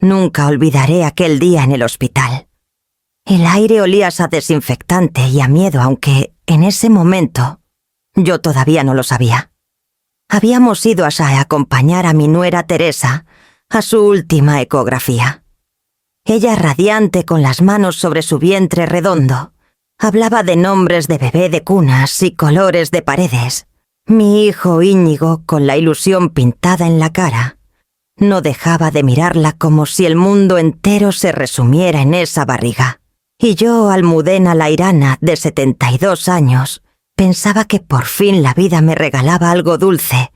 Nunca olvidaré aquel día en el hospital. El aire olía a desinfectante y a miedo, aunque en ese momento yo todavía no lo sabía. Habíamos ido a acompañar a mi nuera Teresa a su última ecografía. Ella, radiante con las manos sobre su vientre redondo, hablaba de nombres de bebé de cunas y colores de paredes. Mi hijo Íñigo, con la ilusión pintada en la cara, no dejaba de mirarla como si el mundo entero se resumiera en esa barriga. Y yo, Almudena Lairana, de 72 años, pensaba que por fin la vida me regalaba algo dulce,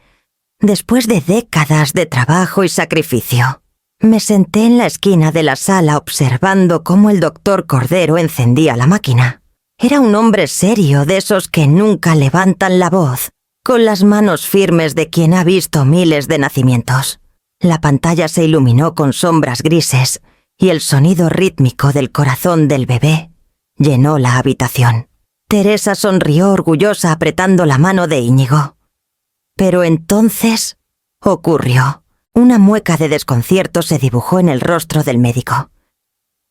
después de décadas de trabajo y sacrificio. Me senté en la esquina de la sala observando cómo el doctor Cordero encendía la máquina. Era un hombre serio, de esos que nunca levantan la voz, con las manos firmes de quien ha visto miles de nacimientos. La pantalla se iluminó con sombras grises y el sonido rítmico del corazón del bebé llenó la habitación. Teresa sonrió orgullosa apretando la mano de Íñigo. Pero entonces ocurrió. Una mueca de desconcierto se dibujó en el rostro del médico.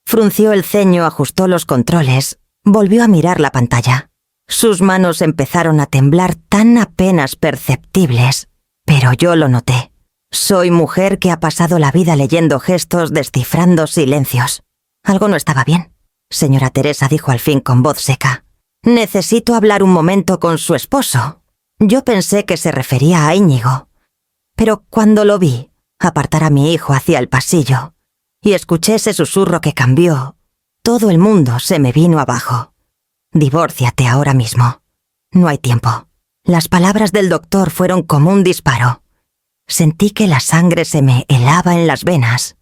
Frunció el ceño, ajustó los controles, volvió a mirar la pantalla. Sus manos empezaron a temblar tan apenas perceptibles, pero yo lo noté. Soy mujer que ha pasado la vida leyendo gestos, descifrando silencios. Algo no estaba bien. Señora Teresa, dijo al fin con voz seca. Necesito hablar un momento con su esposo. Yo pensé que se refería a Íñigo, pero cuando lo vi apartar a mi hijo hacia el pasillo y escuché ese susurro que cambió, todo el mundo se me vino abajo. Divórciate ahora mismo. No hay tiempo. Las palabras del doctor fueron como un disparo. Sentí que la sangre se me helaba en las venas.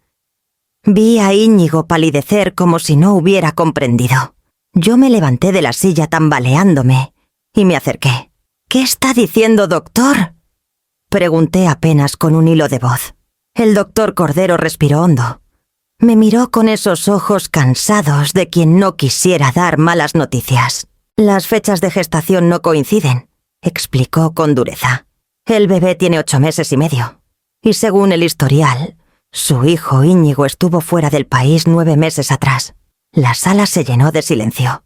Vi a Íñigo palidecer como si no hubiera comprendido. Yo me levanté de la silla tambaleándome y me acerqué. ¿Qué está diciendo, doctor?, pregunté apenas con un hilo de voz. El doctor Cordero respiró hondo. Me miró con esos ojos cansados de quien no quisiera dar malas noticias. Las fechas de gestación no coinciden, explicó con dureza. El bebé tiene 8 meses y medio. Y según el historial, su hijo Íñigo estuvo fuera del país 9 meses atrás. La sala se llenó de silencio.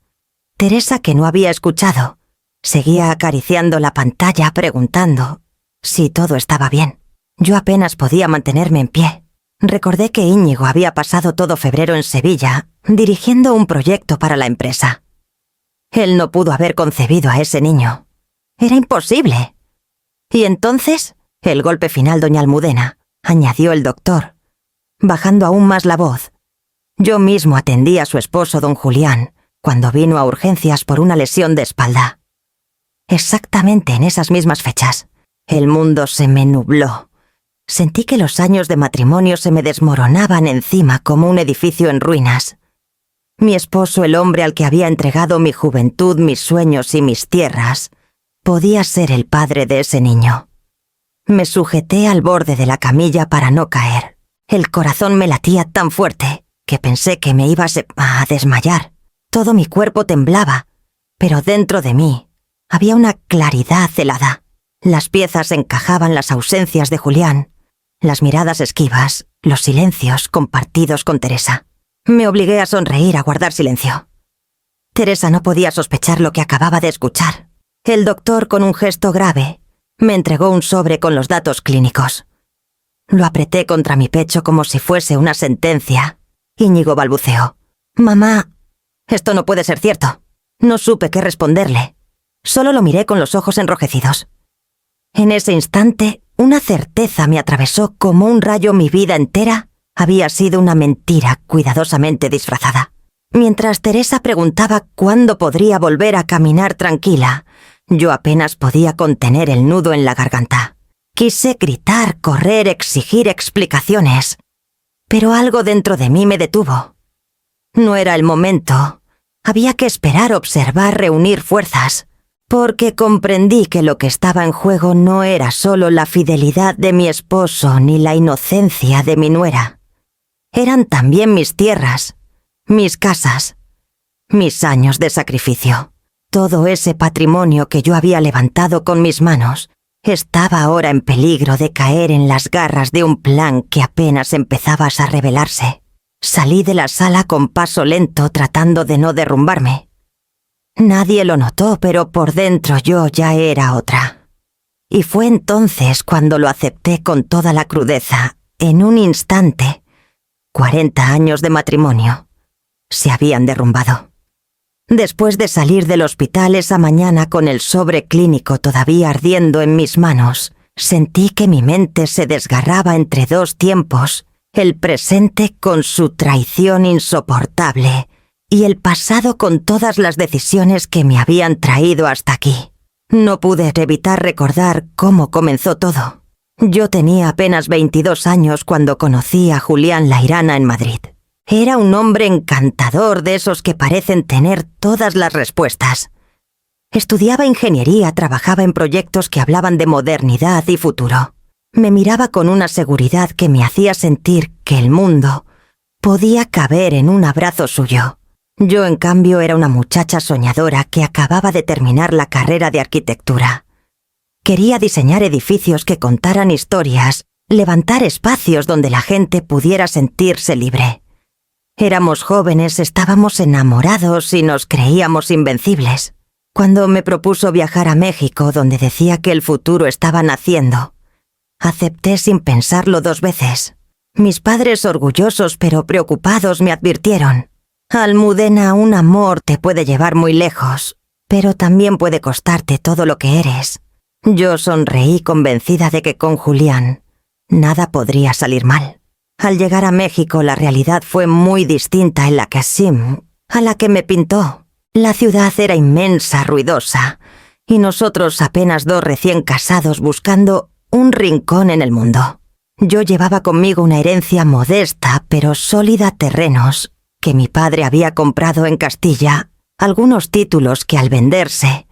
Teresa, que no había escuchado, seguía acariciando la pantalla preguntando si todo estaba bien. Yo apenas podía mantenerme en pie. Recordé que Íñigo había pasado todo febrero en Sevilla, dirigiendo un proyecto para la empresa. Él no pudo haber concebido a ese niño. Era imposible. Y entonces, el golpe final, doña Almudena, añadió el doctor, bajando aún más la voz. Yo mismo atendí a su esposo, don Julián, cuando vino a urgencias por una lesión de espalda. Exactamente en esas mismas fechas. El mundo se me nubló. Sentí que los años de matrimonio se me desmoronaban encima como un edificio en ruinas. Mi esposo, el hombre al que había entregado mi juventud, mis sueños y mis tierras, podía ser el padre de ese niño. Me sujeté al borde de la camilla para no caer. El corazón me latía tan fuerte que pensé que me iba a desmayar. Todo mi cuerpo temblaba, pero dentro de mí había una claridad helada. Las piezas encajaban las ausencias de Julián, las miradas esquivas, los silencios compartidos con Teresa. Me obligué a sonreír, a guardar silencio. Teresa no podía sospechar lo que acababa de escuchar. El doctor, con un gesto grave, me entregó un sobre con los datos clínicos. Lo apreté contra mi pecho como si fuese una sentencia. Íñigo balbuceó. «Mamá, esto no puede ser cierto». No supe qué responderle. Solo lo miré con los ojos enrojecidos. En ese instante, una certeza me atravesó como un rayo. Mi vida entera había sido una mentira cuidadosamente disfrazada. Mientras Teresa preguntaba cuándo podría volver a caminar tranquila, yo apenas podía contener el nudo en la garganta. Quise gritar, correr, exigir explicaciones, pero algo dentro de mí me detuvo. No era el momento. Había que esperar, observar, reunir fuerzas, porque comprendí que lo que estaba en juego no era solo la fidelidad de mi esposo ni la inocencia de mi nuera. Eran también mis tierras, mis casas, mis años de sacrificio. Todo ese patrimonio que yo había levantado con mis manos, Estaba ahora en peligro de caer en las garras de un plan que apenas empezaba a revelarse. Salí de la sala con paso lento tratando de no derrumbarme. Nadie lo notó, pero por dentro yo ya era otra. Y fue entonces cuando lo acepté con toda la crudeza. En un instante, 40 años de matrimonio se habían derrumbado. Después de salir del hospital esa mañana con el sobre clínico todavía ardiendo en mis manos, sentí que mi mente se desgarraba entre dos tiempos, el presente con su traición insoportable y el pasado con todas las decisiones que me habían traído hasta aquí. No pude evitar recordar cómo comenzó todo. Yo tenía apenas 22 años cuando conocí a Julián Lairana en Madrid. Era un hombre encantador, de esos que parecen tener todas las respuestas. Estudiaba ingeniería, trabajaba en proyectos que hablaban de modernidad y futuro. Me miraba con una seguridad que me hacía sentir que el mundo podía caber en un abrazo suyo. Yo, en cambio, era una muchacha soñadora que acababa de terminar la carrera de arquitectura. Quería diseñar edificios que contaran historias, levantar espacios donde la gente pudiera sentirse libre. Éramos jóvenes, estábamos enamorados y nos creíamos invencibles. Cuando me propuso viajar a México, donde decía que el futuro estaba naciendo, acepté sin pensarlo 2 veces. Mis padres, orgullosos pero preocupados, me advirtieron: Almudena, un amor te puede llevar muy lejos, pero también puede costarte todo lo que eres. Yo sonreí convencida de que con Julián nada podría salir mal. Al llegar a México, la realidad fue muy distinta en la que a la que me pintó. La ciudad era inmensa, ruidosa, y nosotros apenas 2 recién casados buscando un rincón en el mundo. Yo llevaba conmigo una herencia modesta pero sólida, terrenos que mi padre había comprado en Castilla, algunos títulos que al venderse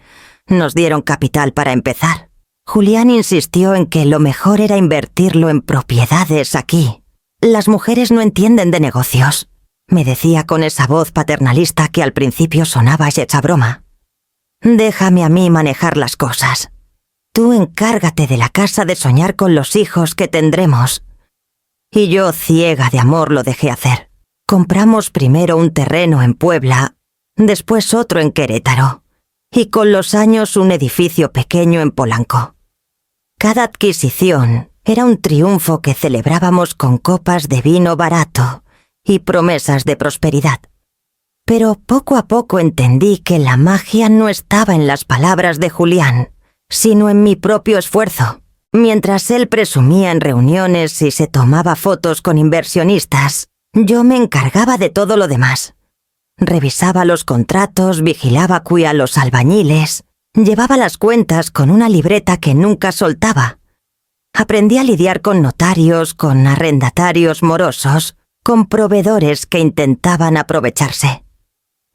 nos dieron capital para empezar. Julián insistió en que lo mejor era invertirlo en propiedades aquí. Las mujeres no entienden de negocios, me decía con esa voz paternalista que al principio sonaba hecha broma. Déjame a mí manejar las cosas. Tú encárgate de la casa, de soñar con los hijos que tendremos. Y yo, ciega de amor, lo dejé hacer. Compramos primero un terreno en Puebla, después otro en Querétaro, y con los años un edificio pequeño en Polanco. Cada adquisición era un triunfo que celebrábamos con copas de vino barato y promesas de prosperidad. Pero poco a poco entendí que la magia no estaba en las palabras de Julián, sino en mi propio esfuerzo. Mientras él presumía en reuniones y se tomaba fotos con inversionistas, yo me encargaba de todo lo demás. Revisaba los contratos, vigilaba a los albañiles, llevaba las cuentas con una libreta que nunca soltaba. Aprendí a lidiar con notarios, con arrendatarios morosos, con proveedores que intentaban aprovecharse.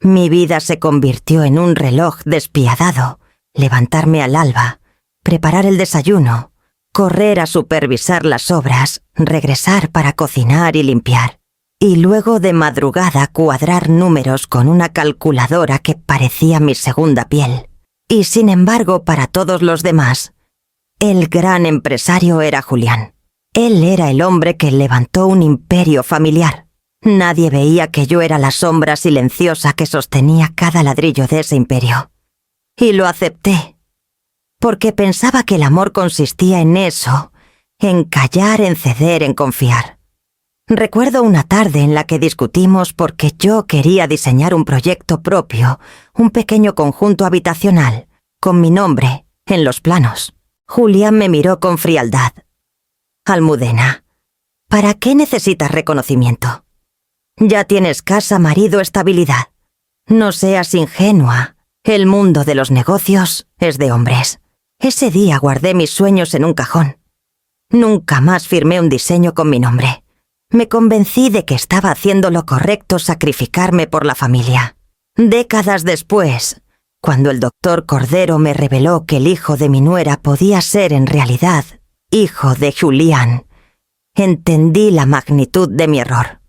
Mi vida se convirtió en un reloj despiadado: levantarme al alba, preparar el desayuno, correr a supervisar las obras, regresar para cocinar y limpiar, y luego de madrugada cuadrar números con una calculadora que parecía mi segunda piel. Y sin embargo, para todos los demás, el gran empresario era Julián. Él era el hombre que levantó un imperio familiar. Nadie veía que yo era la sombra silenciosa que sostenía cada ladrillo de ese imperio. Y lo acepté, porque pensaba que el amor consistía en eso, en callar, en ceder, en confiar. Recuerdo una tarde en la que discutimos porque yo quería diseñar un proyecto propio, un pequeño conjunto habitacional, con mi nombre en los planos. Julián me miró con frialdad. Almudena, ¿para qué necesitas reconocimiento? Ya tienes casa, marido, estabilidad. No seas ingenua. El mundo de los negocios es de hombres. Ese día guardé mis sueños en un cajón. Nunca más firmé un diseño con mi nombre. Me convencí de que estaba haciendo lo correcto sacrificarme por la familia. Décadas después, cuando el doctor Cordero me reveló que el hijo de mi nuera podía ser en realidad hijo de Julián, entendí la magnitud de mi error.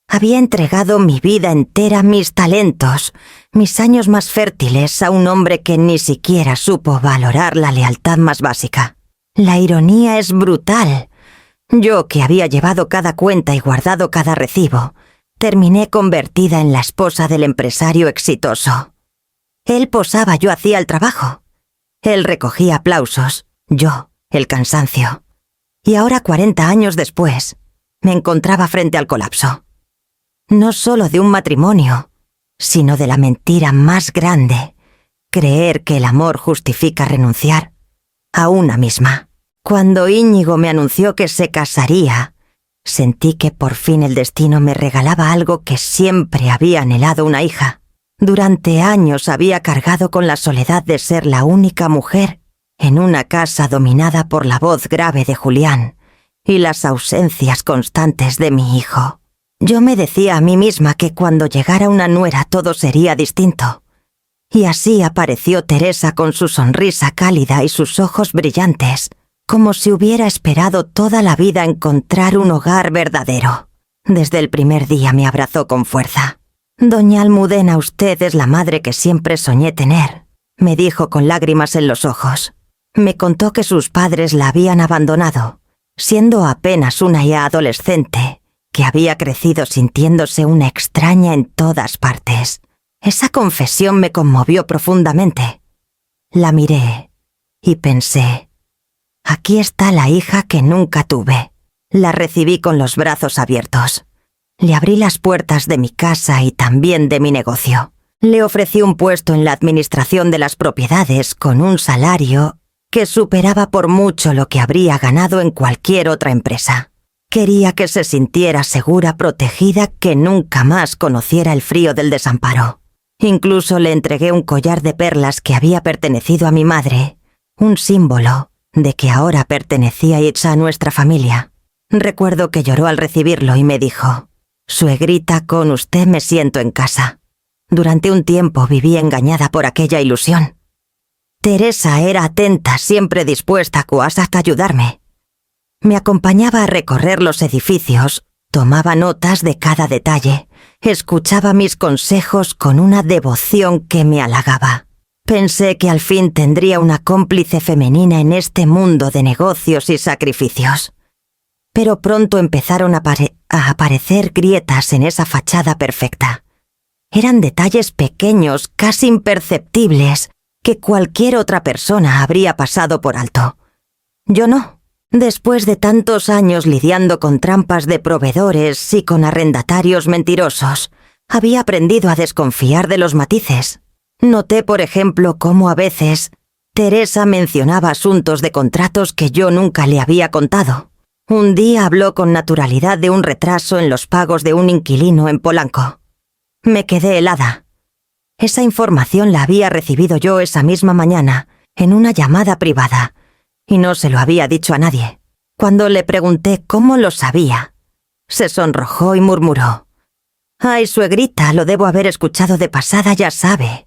Había entregado mi vida entera, mis talentos, mis años más fértiles a un hombre que ni siquiera supo valorar la lealtad más básica. La ironía es brutal. Yo, que había llevado cada cuenta y guardado cada recibo, terminé convertida en la esposa del empresario exitoso. Él posaba, yo hacía el trabajo. Él recogía aplausos, yo, el cansancio. Y ahora, 40 años después, me encontraba frente al colapso. No solo de un matrimonio, sino de la mentira más grande, creer que el amor justifica renunciar a una misma. Cuando Íñigo me anunció que se casaría, sentí que por fin el destino me regalaba algo que siempre había anhelado, una hija. Durante años había cargado con la soledad de ser la única mujer en una casa dominada por la voz grave de Julián y las ausencias constantes de mi hijo. Yo me decía a mí misma que cuando llegara una nuera todo sería distinto. Y así apareció Teresa con su sonrisa cálida y sus ojos brillantes, como si hubiera esperado toda la vida encontrar un hogar verdadero. Desde el primer día me abrazó con fuerza. «Doña Almudena, usted es la madre que siempre soñé tener», me dijo con lágrimas en los ojos. Me contó que sus padres la habían abandonado, siendo apenas una ya adolescente, que había crecido sintiéndose una extraña en todas partes. Esa confesión me conmovió profundamente. La miré y pensé, aquí está la hija que nunca tuve. La recibí con los brazos abiertos. Le abrí las puertas de mi casa y también de mi negocio. Le ofrecí un puesto en la administración de las propiedades con un salario que superaba por mucho lo que habría ganado en cualquier otra empresa. Quería que se sintiera segura, protegida, que nunca más conociera el frío del desamparo. Incluso le entregué un collar de perlas que había pertenecido a mi madre, un símbolo de que ahora pertenecía a nuestra familia. Recuerdo que lloró al recibirlo y me dijo, «Suegrita, con usted me siento en casa». Durante un tiempo viví engañada por aquella ilusión. Teresa era atenta, siempre dispuesta hasta ayudarme. Me acompañaba a recorrer los edificios, tomaba notas de cada detalle, escuchaba mis consejos con una devoción que me halagaba. Pensé que al fin tendría una cómplice femenina en este mundo de negocios y sacrificios. Pero pronto empezaron a aparecer grietas en esa fachada perfecta. Eran detalles pequeños, casi imperceptibles, que cualquier otra persona habría pasado por alto. Yo no. Después de tantos años lidiando con trampas de proveedores y con arrendatarios mentirosos, había aprendido a desconfiar de los matices. Noté, por ejemplo, cómo a veces Teresa mencionaba asuntos de contratos que yo nunca le había contado. Un día habló con naturalidad de un retraso en los pagos de un inquilino en Polanco. Me quedé helada. Esa información la había recibido yo esa misma mañana, en una llamada privada, y no se lo había dicho a nadie. Cuando le pregunté cómo lo sabía, se sonrojó y murmuró, «Ay, suegrita, lo debo haber escuchado de pasada, ya sabe.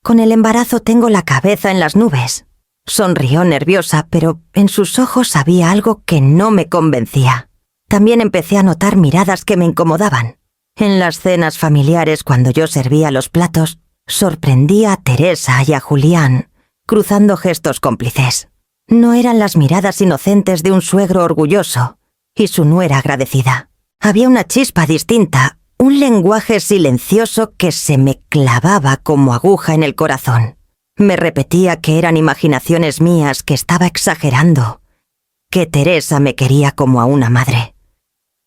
Con el embarazo tengo la cabeza en las nubes». Sonrió nerviosa, pero en sus ojos había algo que no me convencía. También empecé a notar miradas que me incomodaban. En las cenas familiares, cuando yo servía los platos, sorprendía a Teresa y a Julián, cruzando gestos cómplices. No eran las miradas inocentes de un suegro orgulloso y su nuera agradecida. Había una chispa distinta, un lenguaje silencioso que se me clavaba como aguja en el corazón. Me repetía que eran imaginaciones mías, que estaba exagerando, que Teresa me quería como a una madre.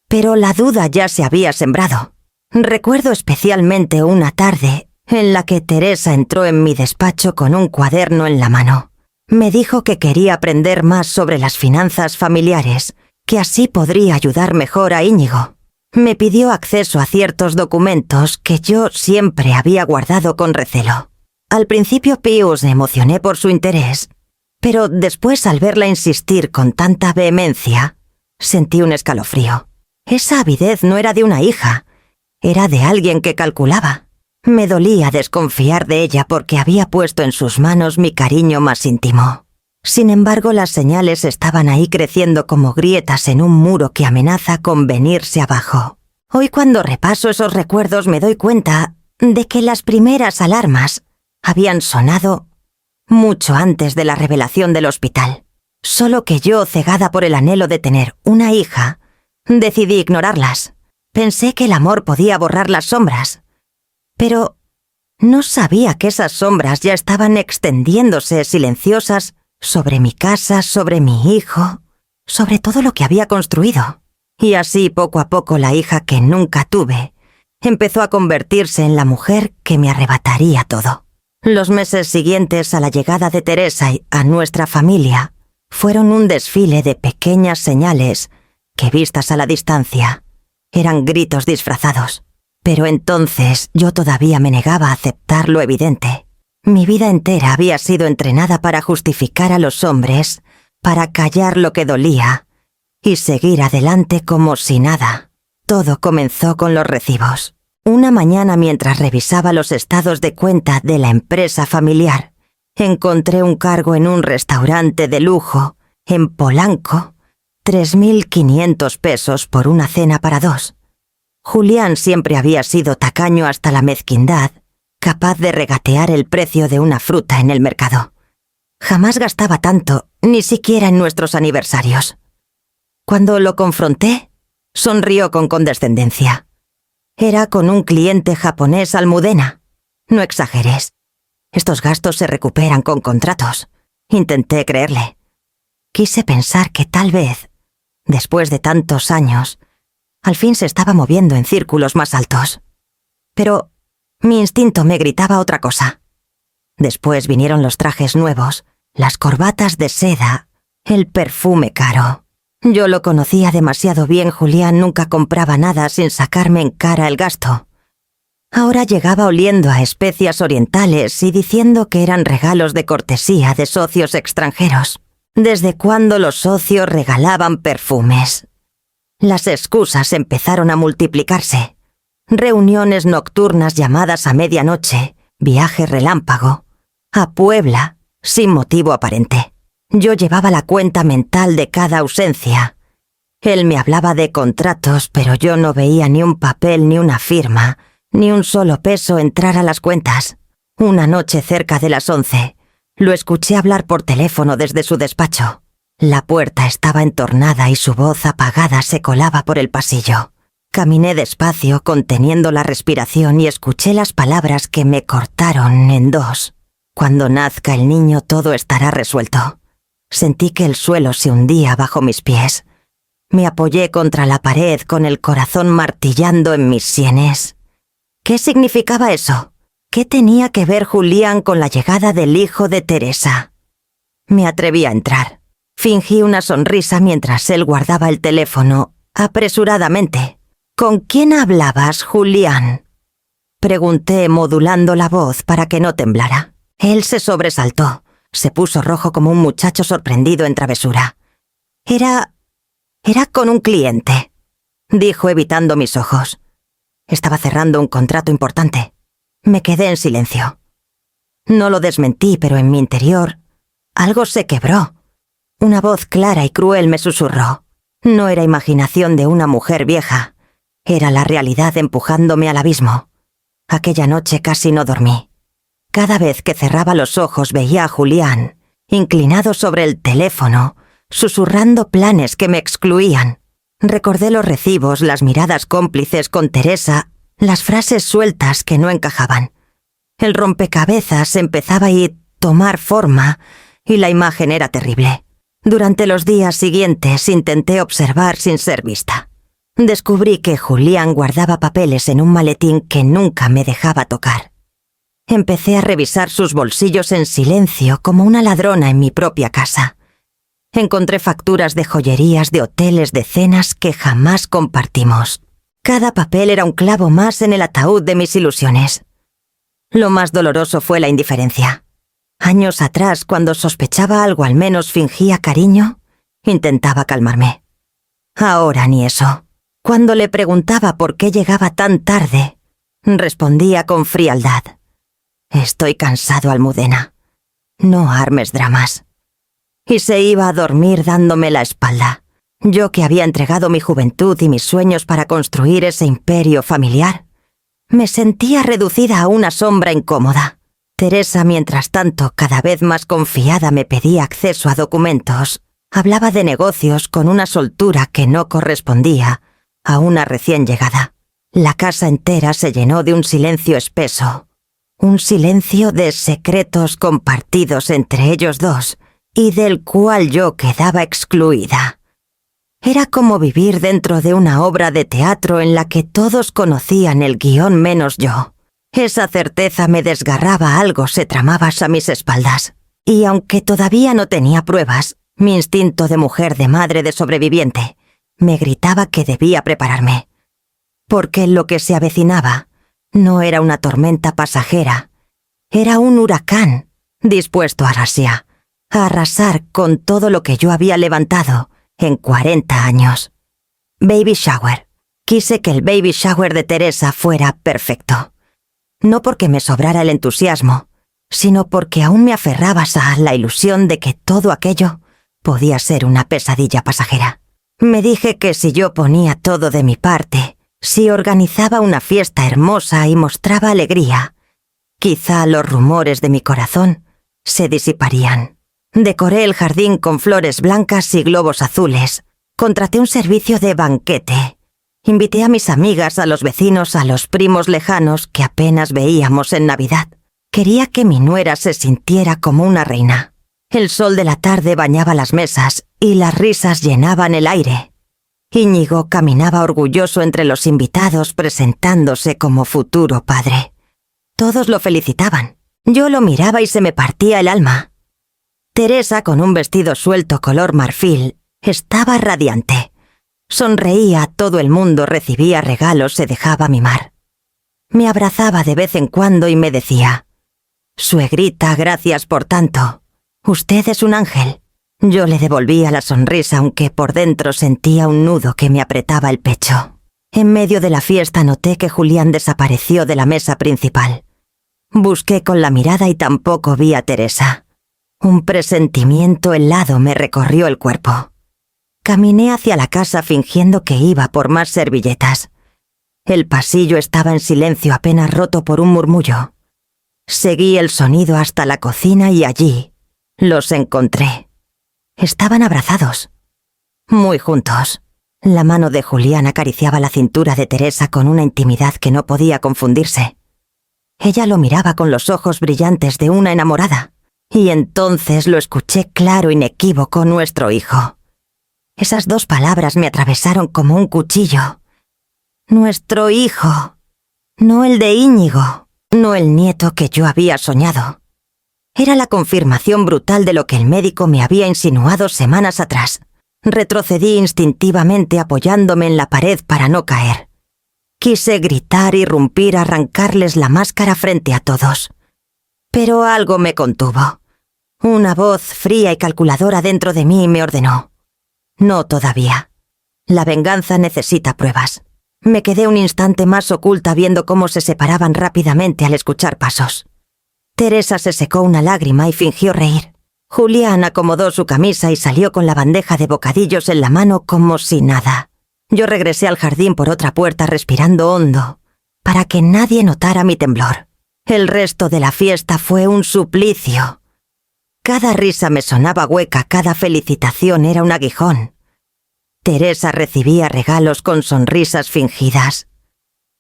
Pero la duda ya se había sembrado. Recuerdo especialmente una tarde en la que Teresa entró en mi despacho con un cuaderno en la mano. Me dijo que quería aprender más sobre las finanzas familiares, que así podría ayudar mejor a Íñigo. Me pidió acceso a ciertos documentos que yo siempre había guardado con recelo. Al principio Pius me emocioné por su interés, pero después, al verla insistir con tanta vehemencia, sentí un escalofrío. Esa avidez no era de una hija, era de alguien que calculaba. Me dolía desconfiar de ella porque había puesto en sus manos mi cariño más íntimo. Sin embargo, las señales estaban ahí creciendo como grietas en un muro que amenaza con venirse abajo. Hoy, cuando repaso esos recuerdos, me doy cuenta de que las primeras alarmas habían sonado mucho antes de la revelación del hospital. Solo que yo, cegada por el anhelo de tener una hija, decidí ignorarlas. Pensé que el amor podía borrar las sombras. Pero no sabía que esas sombras ya estaban extendiéndose silenciosas sobre mi casa, sobre mi hijo, sobre todo lo que había construido. Y así, poco a poco, la hija que nunca tuve empezó a convertirse en la mujer que me arrebataría todo. Los meses siguientes a la llegada de Teresa a nuestra familia fueron un desfile de pequeñas señales que, vistas a la distancia, eran gritos disfrazados. Pero entonces yo todavía me negaba a aceptar lo evidente. Mi vida entera había sido entrenada para justificar a los hombres, para callar lo que dolía y seguir adelante como si nada. Todo comenzó con los recibos. Una mañana, mientras revisaba los estados de cuenta de la empresa familiar, encontré un cargo en un restaurante de lujo, en Polanco, 3.500 pesos por una cena para 2. Julián siempre había sido tacaño hasta la mezquindad, capaz de regatear el precio de una fruta en el mercado. Jamás gastaba tanto, ni siquiera en nuestros aniversarios. Cuando lo confronté, sonrió con condescendencia. Era con un cliente japonés Almudena. No exageres. Estos gastos se recuperan con contratos. Intenté creerle. Quise pensar que tal vez, después de tantos años, al fin se estaba moviendo en círculos más altos. Pero mi instinto me gritaba otra cosa. Después vinieron los trajes nuevos, las corbatas de seda, el perfume caro. Yo lo conocía demasiado bien. Julián nunca compraba nada sin sacarme en cara el gasto. Ahora llegaba oliendo a especias orientales y diciendo que eran regalos de cortesía de socios extranjeros. ¿Desde cuándo los socios regalaban perfumes? Las excusas empezaron a multiplicarse. Reuniones nocturnas, llamadas a medianoche, viaje relámpago, a Puebla, sin motivo aparente. Yo llevaba la cuenta mental de cada ausencia. Él me hablaba de contratos, pero yo no veía ni un papel, ni una firma, ni un solo peso entrar a las cuentas. Una noche cerca de las 11, lo escuché hablar por teléfono desde su despacho. La puerta estaba entornada y su voz apagada se colaba por el pasillo. Caminé despacio, conteniendo la respiración, y escuché las palabras que me cortaron en 2. Cuando nazca el niño todo estará resuelto. Sentí que el suelo se hundía bajo mis pies. Me apoyé contra la pared con el corazón martillando en mis sienes. ¿Qué significaba eso? ¿Qué tenía que ver Julián con la llegada del hijo de Teresa? Me atreví a entrar. Fingí una sonrisa mientras él guardaba el teléfono, apresuradamente. ¿Con quién hablabas, Julián?, pregunté, modulando la voz para que no temblara. Él se sobresaltó. Se puso rojo como un muchacho sorprendido en travesura. Era con un cliente, dijo evitando mis ojos. Estaba cerrando un contrato importante. Me quedé en silencio. No lo desmentí, pero en mi interior algo se quebró. Una voz clara y cruel me susurró. No era imaginación de una mujer vieja. Era la realidad empujándome al abismo. Aquella noche casi no dormí. Cada vez que cerraba los ojos veía a Julián, inclinado sobre el teléfono, susurrando planes que me excluían. Recordé los recibos, las miradas cómplices con Teresa, las frases sueltas que no encajaban. El rompecabezas empezaba a tomar forma y la imagen era terrible. Durante los días siguientes intenté observar sin ser vista. Descubrí que Julián guardaba papeles en un maletín que nunca me dejaba tocar. Empecé a revisar sus bolsillos en silencio como una ladrona en mi propia casa. Encontré facturas de joyerías, de hoteles, de cenas que jamás compartimos. Cada papel era un clavo más en el ataúd de mis ilusiones. Lo más doloroso fue la indiferencia. Años atrás, cuando sospechaba algo, al menos fingía cariño, intentaba calmarme. Ahora ni eso. Cuando le preguntaba por qué llegaba tan tarde, respondía con frialdad. Estoy cansado, Almudena. No armes dramas. Y se iba a dormir dándome la espalda. Yo que había entregado mi juventud y mis sueños para construir ese imperio familiar, me sentía reducida a una sombra incómoda. Teresa, mientras tanto, cada vez más confiada, me pedía acceso a documentos, Hablaba de negocios con una soltura que no correspondía a una recién llegada. La casa entera se llenó de un silencio espeso, un silencio de secretos compartidos entre ellos dos y del cual yo quedaba excluida. Era como vivir dentro de una obra de teatro en la que todos conocían el guión menos yo. Esa certeza me desgarraba, algo se tramaba a mis espaldas. Y aunque todavía no tenía pruebas, mi instinto de mujer, de madre, de sobreviviente, me gritaba que debía prepararme. Porque lo que se avecinaba no era una tormenta pasajera, era un huracán dispuesto a arrasar con todo lo que yo había levantado en 40 años. Baby shower. Quise que el baby shower de Teresa fuera perfecto. No porque me sobrara el entusiasmo, sino porque aún me aferrabas a la ilusión de que todo aquello podía ser una pesadilla pasajera. Me dije que si yo ponía todo de mi parte, si organizaba una fiesta hermosa y mostraba alegría, quizá los rumores de mi corazón se disiparían. Decoré el jardín con flores blancas y globos azules. Contraté un servicio de banquete. Invité a mis amigas, a los vecinos, a los primos lejanos que apenas veíamos en Navidad. Quería que mi nuera se sintiera como una reina. El sol de la tarde bañaba las mesas y las risas llenaban el aire. Íñigo caminaba orgulloso entre los invitados presentándose como futuro padre. Todos lo felicitaban. Yo lo miraba y se me partía el alma. Teresa, con un vestido suelto color marfil, estaba radiante. Sonreía a todo el mundo, recibía regalos, se dejaba mimar. Me abrazaba de vez en cuando y me decía: «Suegrita, gracias por tanto. Usted es un ángel». Yo le devolvía la sonrisa, aunque por dentro sentía un nudo que me apretaba el pecho. En medio de la fiesta noté que Julián desapareció de la mesa principal. Busqué con la mirada y tampoco vi a Teresa. Un presentimiento helado me recorrió el cuerpo. Caminé hacia la casa fingiendo que iba por más servilletas. El pasillo estaba en silencio, apenas roto por un murmullo. Seguí el sonido hasta la cocina y allí los encontré. Estaban abrazados, muy juntos. La mano de Julián acariciaba la cintura de Teresa con una intimidad que no podía confundirse. Ella lo miraba con los ojos brillantes de una enamorada. Y entonces lo escuché claro, inequívoco: nuestro hijo. Esas dos palabras me atravesaron como un cuchillo. Nuestro hijo. No el de Íñigo, no el nieto que yo había soñado. Era la confirmación brutal de lo que el médico me había insinuado semanas atrás. Retrocedí instintivamente apoyándome en la pared para no caer. Quise gritar, irrumpir, arrancarles la máscara frente a todos. Pero algo me contuvo. Una voz fría y calculadora dentro de mí me ordenó: «No todavía. La venganza necesita pruebas». Me quedé un instante más oculta viendo cómo se separaban rápidamente al escuchar pasos. Teresa se secó una lágrima y fingió reír. Julián acomodó su camisa y salió con la bandeja de bocadillos en la mano como si nada. Yo regresé al jardín por otra puerta respirando hondo, para que nadie notara mi temblor. El resto de la fiesta fue un suplicio. Cada risa me sonaba hueca, cada felicitación era un aguijón. Teresa recibía regalos con sonrisas fingidas.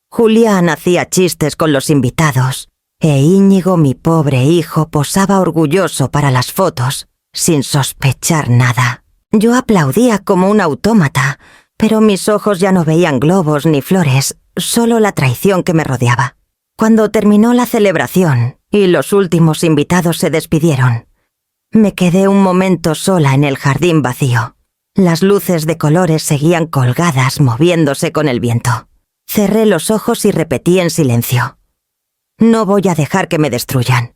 Julián hacía chistes con los invitados, e Íñigo, mi pobre hijo, posaba orgulloso para las fotos, sin sospechar nada. Yo aplaudía como un autómata, pero mis ojos ya no veían globos ni flores, solo la traición que me rodeaba. Cuando terminó la celebración y los últimos invitados se despidieron, me quedé un momento sola en el jardín vacío. Las luces de colores seguían colgadas, moviéndose con el viento. Cerré los ojos y repetí en silencio: «No voy a dejar que me destruyan.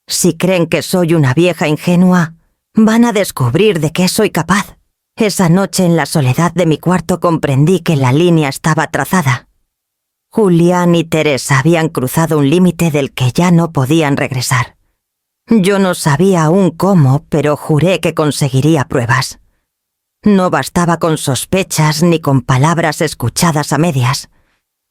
Si creen que soy una vieja ingenua, van a descubrir de qué soy capaz». Esa noche en la soledad de mi cuarto comprendí que la línea estaba trazada. Julián y Teresa habían cruzado un límite del que ya no podían regresar. Yo no sabía aún cómo, pero juré que conseguiría pruebas. No bastaba con sospechas ni con palabras escuchadas a medias.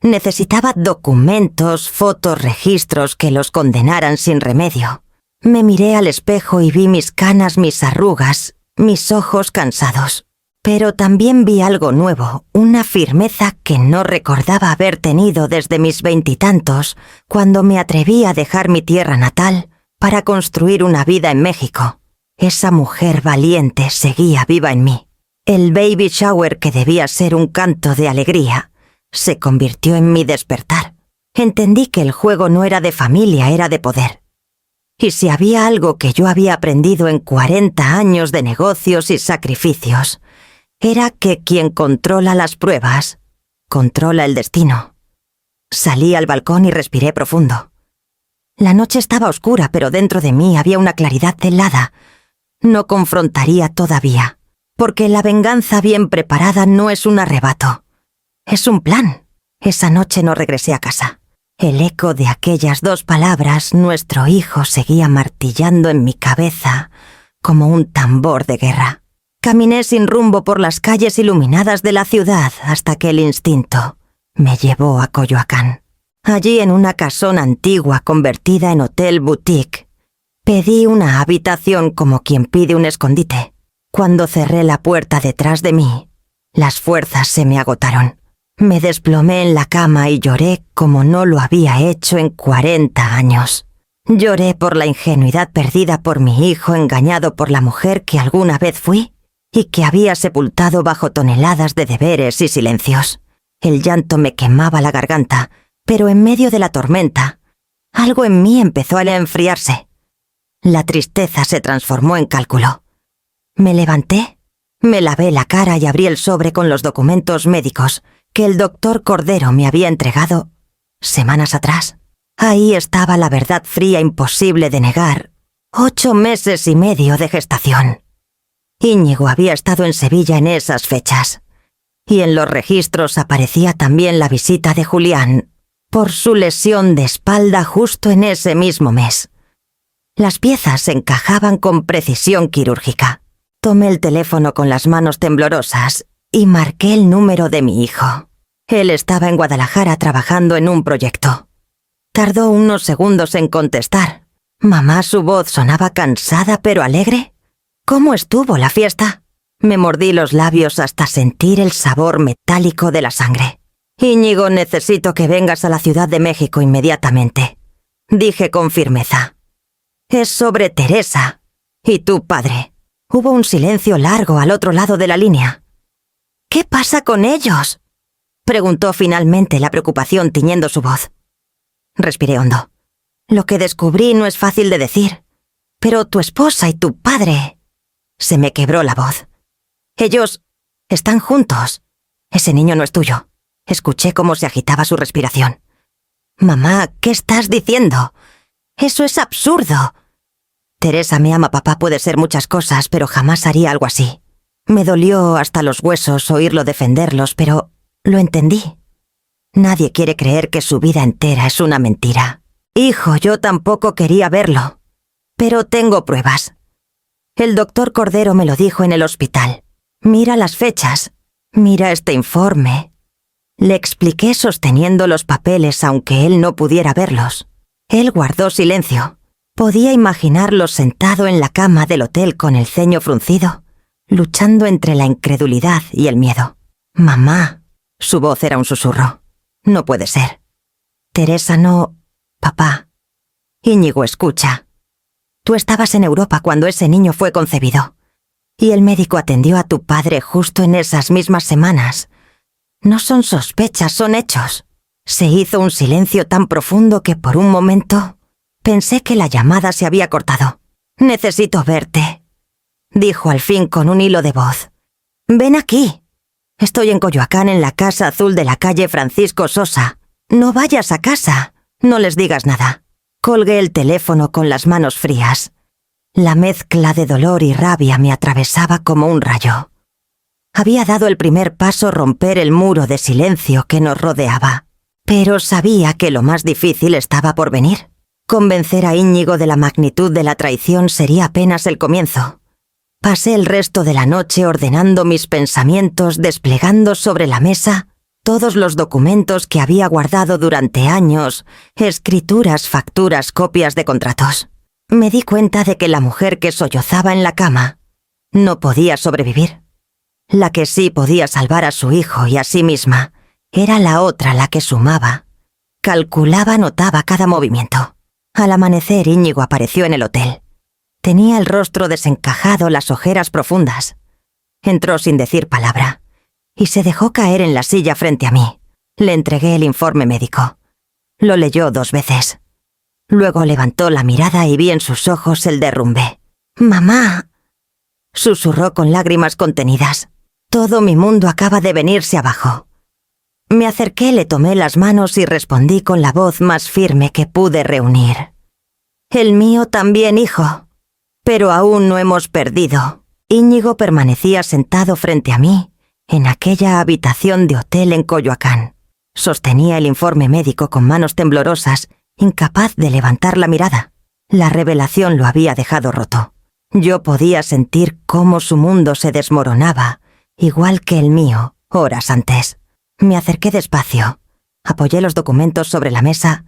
Necesitaba documentos, fotos, registros que los condenaran sin remedio. Me miré al espejo y vi mis canas, mis arrugas mis ojos cansados. Pero también vi algo nuevo, una firmeza que no recordaba haber tenido desde mis 20 y tantos, cuando me atreví a dejar mi tierra natal para construir una vida en México. Esa mujer valiente seguía viva en mí. El baby shower, que debía ser un canto de alegría, se convirtió en mi despertar. Entendí que el juego no era de familia, era de poder. Y si había algo que yo había aprendido en 40 años de negocios y sacrificios, era que quien controla las pruebas, controla el destino. Salí al balcón y respiré profundo. La noche estaba oscura, pero dentro de mí había una claridad helada. No confrontaría todavía, porque la venganza bien preparada no es un arrebato. Es un plan. Esa noche no regresé a casa. El eco de aquellas 2 palabras, nuestro hijo, seguía martillando en mi cabeza como un tambor de guerra. Caminé sin rumbo por las calles iluminadas de la ciudad hasta que el instinto me llevó a Coyoacán. Allí, en una casona antigua convertida en hotel boutique, pedí una habitación como quien pide un escondite. Cuando cerré la puerta detrás de mí, las fuerzas se me agotaron. Me desplomé en la cama y lloré como no lo había hecho en 40 años. Lloré por la ingenuidad perdida por mi hijo, engañado por la mujer que alguna vez fui y que había sepultado bajo toneladas de deberes y silencios. El llanto me quemaba la garganta, pero en medio de la tormenta, algo en mí empezó a enfriarse. La tristeza se transformó en cálculo. Me levanté, me lavé la cara y abrí el sobre con los documentos médicos que el doctor Cordero me había entregado semanas atrás. Ahí estaba la verdad fría, imposible de negar. 8 meses y medio de gestación. Íñigo había estado en Sevilla en esas fechas, y en los registros aparecía también la visita de Julián por su lesión de espalda justo en ese mismo mes. Las piezas se encajaban con precisión quirúrgica. Tomé el teléfono con las manos temblorosas y marqué el número de mi hijo. Él estaba en Guadalajara trabajando en un proyecto. Tardó unos segundos en contestar. Mamá, su voz sonaba cansada pero alegre. ¿Cómo estuvo la fiesta? Me mordí los labios hasta sentir el sabor metálico de la sangre. Íñigo, necesito que vengas a la Ciudad de México inmediatamente, dije con firmeza. Es sobre Teresa y tu padre. Hubo un silencio largo al otro lado de la línea. ¿Qué pasa con ellos?, preguntó finalmente, la preocupación tiñendo su voz. Respiré hondo. Lo que descubrí no es fácil de decir, pero tu esposa y tu padre... Se me quebró la voz. Ellos están juntos. Ese niño no es tuyo. Escuché cómo se agitaba su respiración. Mamá, ¿qué estás diciendo? Eso es absurdo. Teresa me ama, papá puede ser muchas cosas, pero jamás haría algo así. Me dolió hasta los huesos oírlo defenderlos, pero lo entendí. Nadie quiere creer que su vida entera es una mentira. Hijo, yo tampoco quería verlo, pero tengo pruebas. El doctor Cordero me lo dijo en el hospital. Mira las fechas, mira este informe. Le expliqué sosteniendo los papeles aunque él no pudiera verlos. Él guardó silencio. Podía imaginarlo sentado en la cama del hotel con el ceño fruncido, luchando entre la incredulidad y el miedo. Mamá, su voz era un susurro. No puede ser. Teresa no... Papá. Íñigo, escucha. Tú estabas en Europa cuando ese niño fue concebido, y el médico atendió a tu padre justo en esas mismas semanas. No son sospechas, son hechos. Se hizo un silencio tan profundo que por un momento pensé que la llamada se había cortado. Necesito verte, dijo al fin con un hilo de voz. Ven aquí. Estoy en Coyoacán, en la Casa Azul de la calle Francisco Sosa. No vayas a casa, no les digas nada. Colgué el teléfono con las manos frías. La mezcla de dolor y rabia me atravesaba como un rayo. Había dado el primer paso, romper el muro de silencio que nos rodeaba, pero sabía que lo más difícil estaba por venir. Convencer a Íñigo de la magnitud de la traición sería apenas el comienzo. Pasé el resto de la noche ordenando mis pensamientos, desplegando sobre la mesa todos los documentos que había guardado durante años, escrituras, facturas, copias de contratos. Me di cuenta de que la mujer que sollozaba en la cama No podía sobrevivir. La que sí podía salvar a su hijo y a sí misma era la otra, la que sumaba. Calculaba, notaba cada movimiento. Al amanecer, Íñigo apareció en el hotel. Tenía el rostro desencajado, las ojeras profundas. Entró sin decir palabra y se dejó caer en la silla frente a mí. Le entregué el informe médico. Lo leyó 2 veces. Luego levantó la mirada y vi en sus ojos el derrumbe. «Mamá», susurró con lágrimas contenidas. «Todo mi mundo acaba de venirse abajo». Me acerqué, le tomé las manos y respondí con la voz más firme que pude reunir. «El mío también, hijo. Pero aún no hemos perdido». Íñigo permanecía sentado frente a mí, en aquella habitación de hotel en Coyoacán. Sostenía el informe médico con manos temblorosas, incapaz de levantar la mirada. La revelación lo había dejado roto. Yo podía sentir cómo su mundo se desmoronaba, igual que el mío, horas antes. Me acerqué despacio, apoyé los documentos sobre la mesa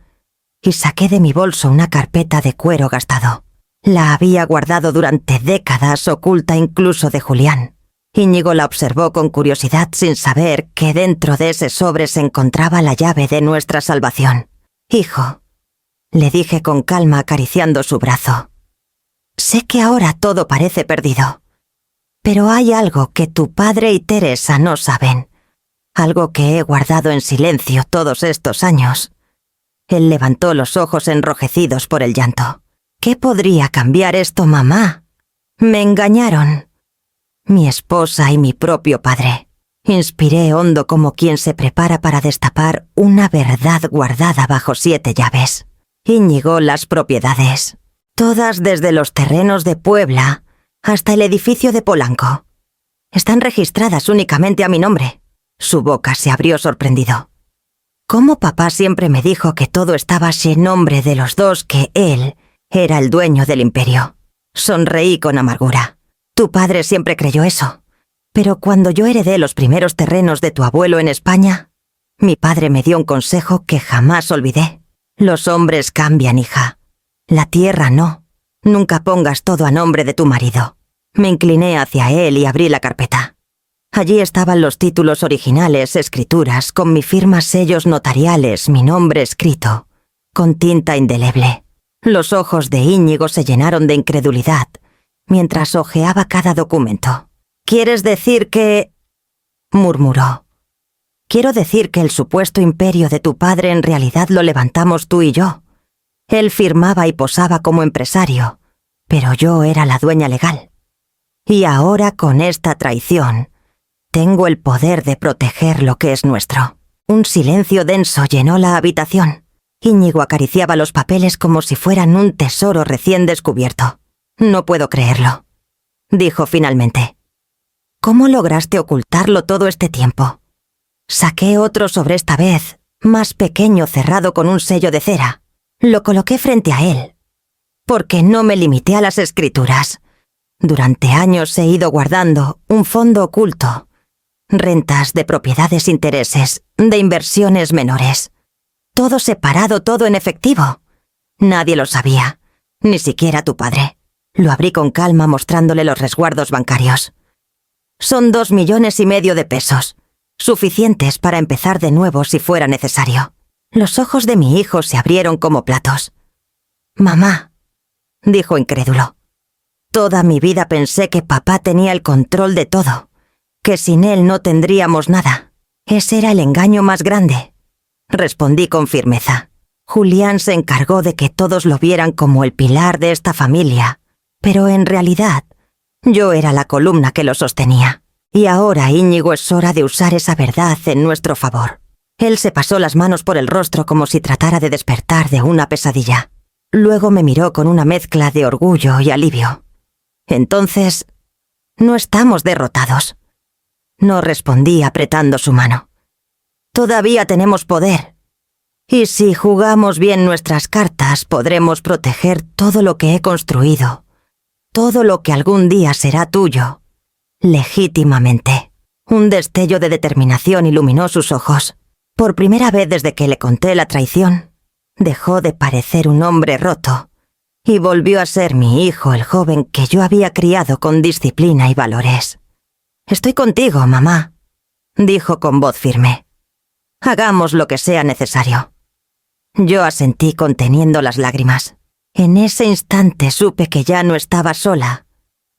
y saqué de mi bolso una carpeta de cuero gastado. La había guardado durante décadas, oculta incluso de Julián. Íñigo la observó con curiosidad sin saber que dentro de ese sobre se encontraba la llave de nuestra salvación. «Hijo», le dije con calma acariciando su brazo. «Sé que ahora todo parece perdido, pero hay algo que tu padre y Teresa no saben. Algo que he guardado en silencio todos estos años». Él levantó los ojos enrojecidos por el llanto. «¿Qué podría cambiar esto, mamá? Me engañaron. Mi esposa y mi propio padre». Inspiré hondo como quien se prepara para destapar una verdad guardada bajo 7 llaves. Íñigo, las propiedades. Todas desde los terrenos de Puebla hasta el edificio de Polanco. Están registradas únicamente a mi nombre. Su boca se abrió sorprendido. «¿Cómo papá siempre me dijo que todo estaba en nombre de los dos, que él era el dueño del imperio?» Sonreí con amargura. «Tu padre siempre creyó eso. Pero cuando yo heredé los primeros terrenos de tu abuelo en España, mi padre me dio un consejo que jamás olvidé. Los hombres cambian, hija. La tierra no. Nunca pongas todo a nombre de tu marido». Me incliné hacia él y abrí la carpeta. Allí estaban los títulos originales, escrituras, con mi firma, sellos notariales, mi nombre escrito, con tinta indeleble. Los ojos de Íñigo se llenaron de incredulidad mientras hojeaba cada documento. «¿Quieres decir que...?» murmuró. «Quiero decir que el supuesto imperio de tu padre en realidad lo levantamos tú y yo. Él firmaba y posaba como empresario, pero yo era la dueña legal. Y ahora, con esta traición, tengo el poder de proteger lo que es nuestro». Un silencio denso llenó la habitación. Íñigo acariciaba los papeles como si fueran un tesoro recién descubierto. «No puedo creerlo», dijo finalmente. «¿Cómo lograste ocultarlo todo este tiempo?» Saqué otro sobre, esta vez más pequeño, cerrado con un sello de cera. Lo coloqué frente a él, porque no me limité a las escrituras. Durante años he ido guardando un fondo oculto, rentas de propiedades, intereses, de inversiones menores. Todo separado, todo en efectivo. Nadie lo sabía, ni siquiera tu padre. Lo abrí con calma mostrándole los resguardos bancarios. Son 2,5 millones de pesos, suficientes para empezar de nuevo si fuera necesario. Los ojos de mi hijo se abrieron como platos. «Mamá», dijo incrédulo, «toda mi vida pensé que papá tenía el control de todo, que sin él no tendríamos nada. Ese era el engaño más grande». Respondí con firmeza. Julián se encargó de que todos lo vieran como el pilar de esta familia, pero en realidad yo era la columna que lo sostenía. Y ahora, Íñigo, es hora de usar esa verdad en nuestro favor. Él se pasó las manos por el rostro como si tratara de despertar de una pesadilla. Luego me miró con una mezcla de orgullo y alivio. «Entonces, no estamos derrotados». No respondí apretando su mano. «Todavía tenemos poder. Y si jugamos bien nuestras cartas, podremos proteger todo lo que he construido. Todo lo que algún día será tuyo, legítimamente». Un destello de determinación iluminó sus ojos. Por primera vez desde que le conté la traición, dejó de parecer un hombre roto y volvió a ser mi hijo, el joven que yo había criado con disciplina y valores. «Estoy contigo, mamá», dijo con voz firme. «Hagamos lo que sea necesario». Yo asentí conteniendo las lágrimas. En ese instante supe que ya no estaba sola.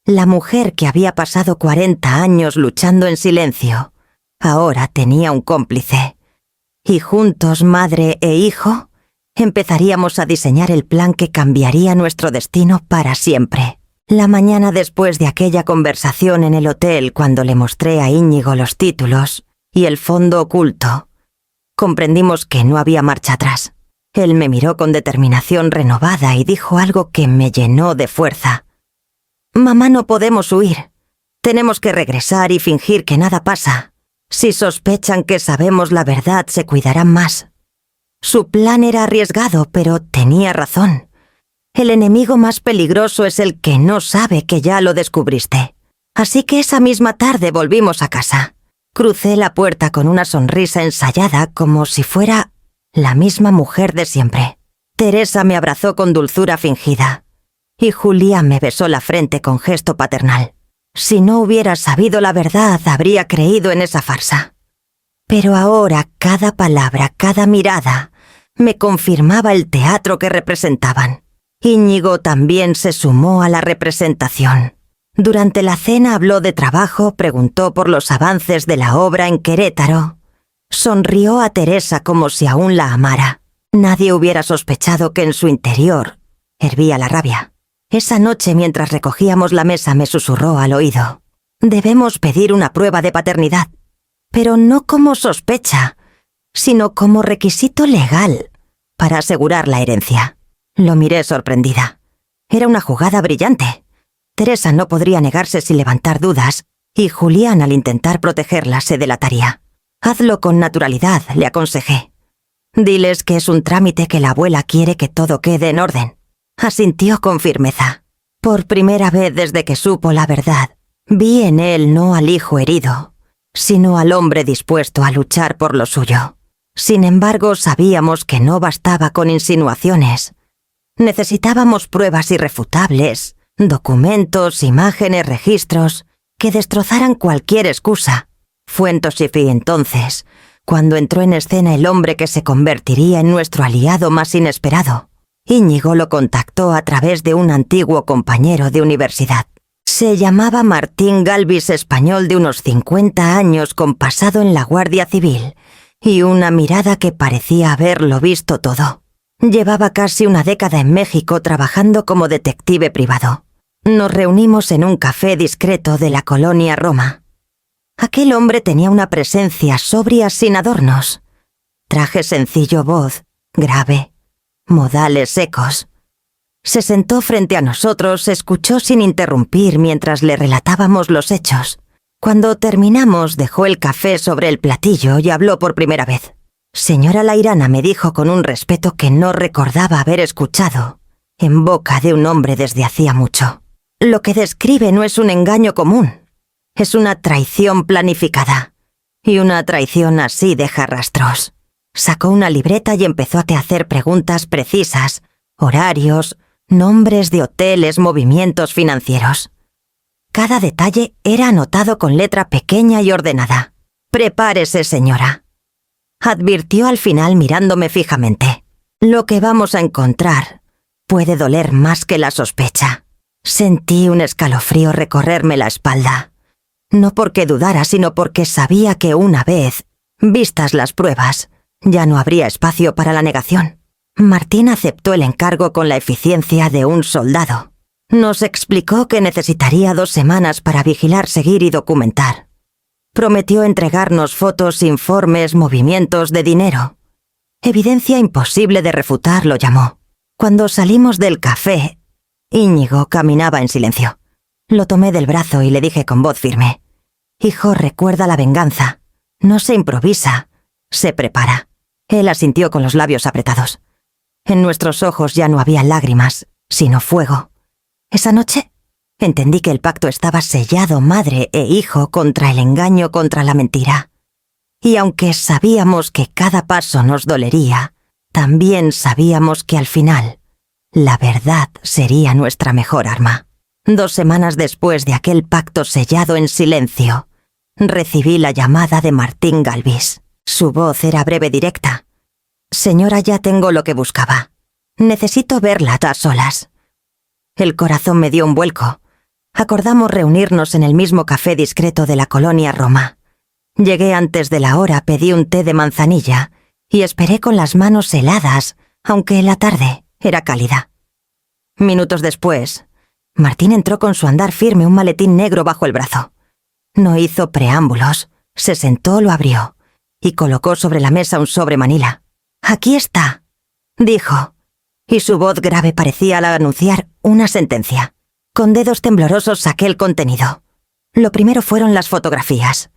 La mujer que había pasado 40 años luchando en silencio, ahora tenía un cómplice. Y juntos, madre e hijo, empezaríamos a diseñar el plan que cambiaría nuestro destino para siempre. La mañana después de aquella conversación en el hotel, cuando le mostré a Íñigo los títulos y el fondo oculto, comprendimos que no había marcha atrás. Él me miró con determinación renovada y dijo algo que me llenó de fuerza. «Mamá, no podemos huir. Tenemos que regresar y fingir que nada pasa. Si sospechan que sabemos la verdad, se cuidarán más». Su plan era arriesgado, pero tenía razón. El enemigo más peligroso es el que no sabe que ya lo descubriste. Así que esa misma tarde volvimos a casa. Crucé la puerta con una sonrisa ensayada como si fuera la misma mujer de siempre. Teresa me abrazó con dulzura fingida y Julián me besó la frente con gesto paternal. Si no hubiera sabido la verdad, habría creído en esa farsa. Pero ahora cada palabra, cada mirada, me confirmaba el teatro que representaban. Íñigo también se sumó a la representación. Durante la cena habló de trabajo, preguntó por los avances de la obra en Querétaro. Sonrió a Teresa como si aún la amara. Nadie hubiera sospechado que en su interior hervía la rabia. Esa noche, mientras recogíamos la mesa, me susurró al oído: «Debemos pedir una prueba de paternidad, pero no como sospecha, sino como requisito legal para asegurar la herencia». Lo miré sorprendida. Era una jugada brillante. Teresa no podría negarse sin levantar dudas, y Julián, al intentar protegerla, se delataría. «Hazlo con naturalidad», le aconsejé. «Diles que es un trámite que la abuela quiere que todo quede en orden». Asintió con firmeza. Por primera vez desde que supo la verdad, vi en él no al hijo herido, sino al hombre dispuesto a luchar por lo suyo. Sin embargo, sabíamos que no bastaba con insinuaciones. Necesitábamos pruebas irrefutables, documentos, imágenes, registros, que destrozaran cualquier excusa. Fue en Tosify entonces, cuando entró en escena el hombre que se convertiría en nuestro aliado más inesperado. Íñigo lo contactó a través de un antiguo compañero de universidad. Se llamaba Martín Galvis, español de unos 50 años con pasado en la Guardia Civil y una mirada que parecía haberlo visto todo. Llevaba casi una década en México trabajando como detective privado. Nos reunimos en un café discreto de la colonia Roma. Aquel hombre tenía una presencia sobria sin adornos. Traje sencillo, voz grave, modales secos. Se sentó frente a nosotros, escuchó sin interrumpir mientras le relatábamos los hechos. Cuando terminamos, dejó el café sobre el platillo y habló por primera vez. «Señora Lairana», me dijo con un respeto que no recordaba haber escuchado en boca de un hombre desde hacía mucho. «Lo que describe no es un engaño común. Es una traición planificada. Y una traición así deja rastros». Sacó una libreta y empezó a hacer preguntas precisas, horarios, nombres de hoteles, movimientos financieros. Cada detalle era anotado con letra pequeña y ordenada. «Prepárese, señora», advirtió al final mirándome fijamente. «Lo que vamos a encontrar puede doler más que la sospecha». Sentí un escalofrío recorrerme la espalda. No porque dudara, sino porque sabía que una vez vistas las pruebas, ya no habría espacio para la negación. Martín aceptó el encargo con la eficiencia de un soldado. Nos explicó que necesitaría 2 semanas para vigilar, seguir y documentar. Prometió entregarnos fotos, informes, movimientos de dinero. Evidencia imposible de refutar, lo llamó. Cuando salimos del café, Íñigo caminaba en silencio. Lo tomé del brazo y le dije con voz firme: «Hijo, recuerda la venganza. No se improvisa, se prepara». Él asintió con los labios apretados. En nuestros ojos ya no había lágrimas, sino fuego. Esa noche entendí que el pacto estaba sellado, madre e hijo, contra el engaño, contra la mentira. Y aunque sabíamos que cada paso nos dolería, también sabíamos que al final La verdad sería nuestra mejor arma. 2 semanas después de aquel pacto sellado en silencio, recibí la llamada de Martín Galvis. Su voz era breve y directa. «Señora, ya tengo lo que buscaba. Necesito verla a solas». El corazón me dio un vuelco. Acordamos reunirnos en el mismo café discreto de la colonia Roma. Llegué antes de la hora, pedí un té de manzanilla y esperé con las manos heladas, aunque la tarde era cálida. Minutos después, Martín entró con su andar firme, un maletín negro bajo el brazo. No hizo preámbulos, se sentó, lo abrió y colocó sobre la mesa un sobre manila. «Aquí está», dijo, y su voz grave parecía al anunciar una sentencia. Con dedos temblorosos saqué el contenido. Lo primero fueron las fotografías.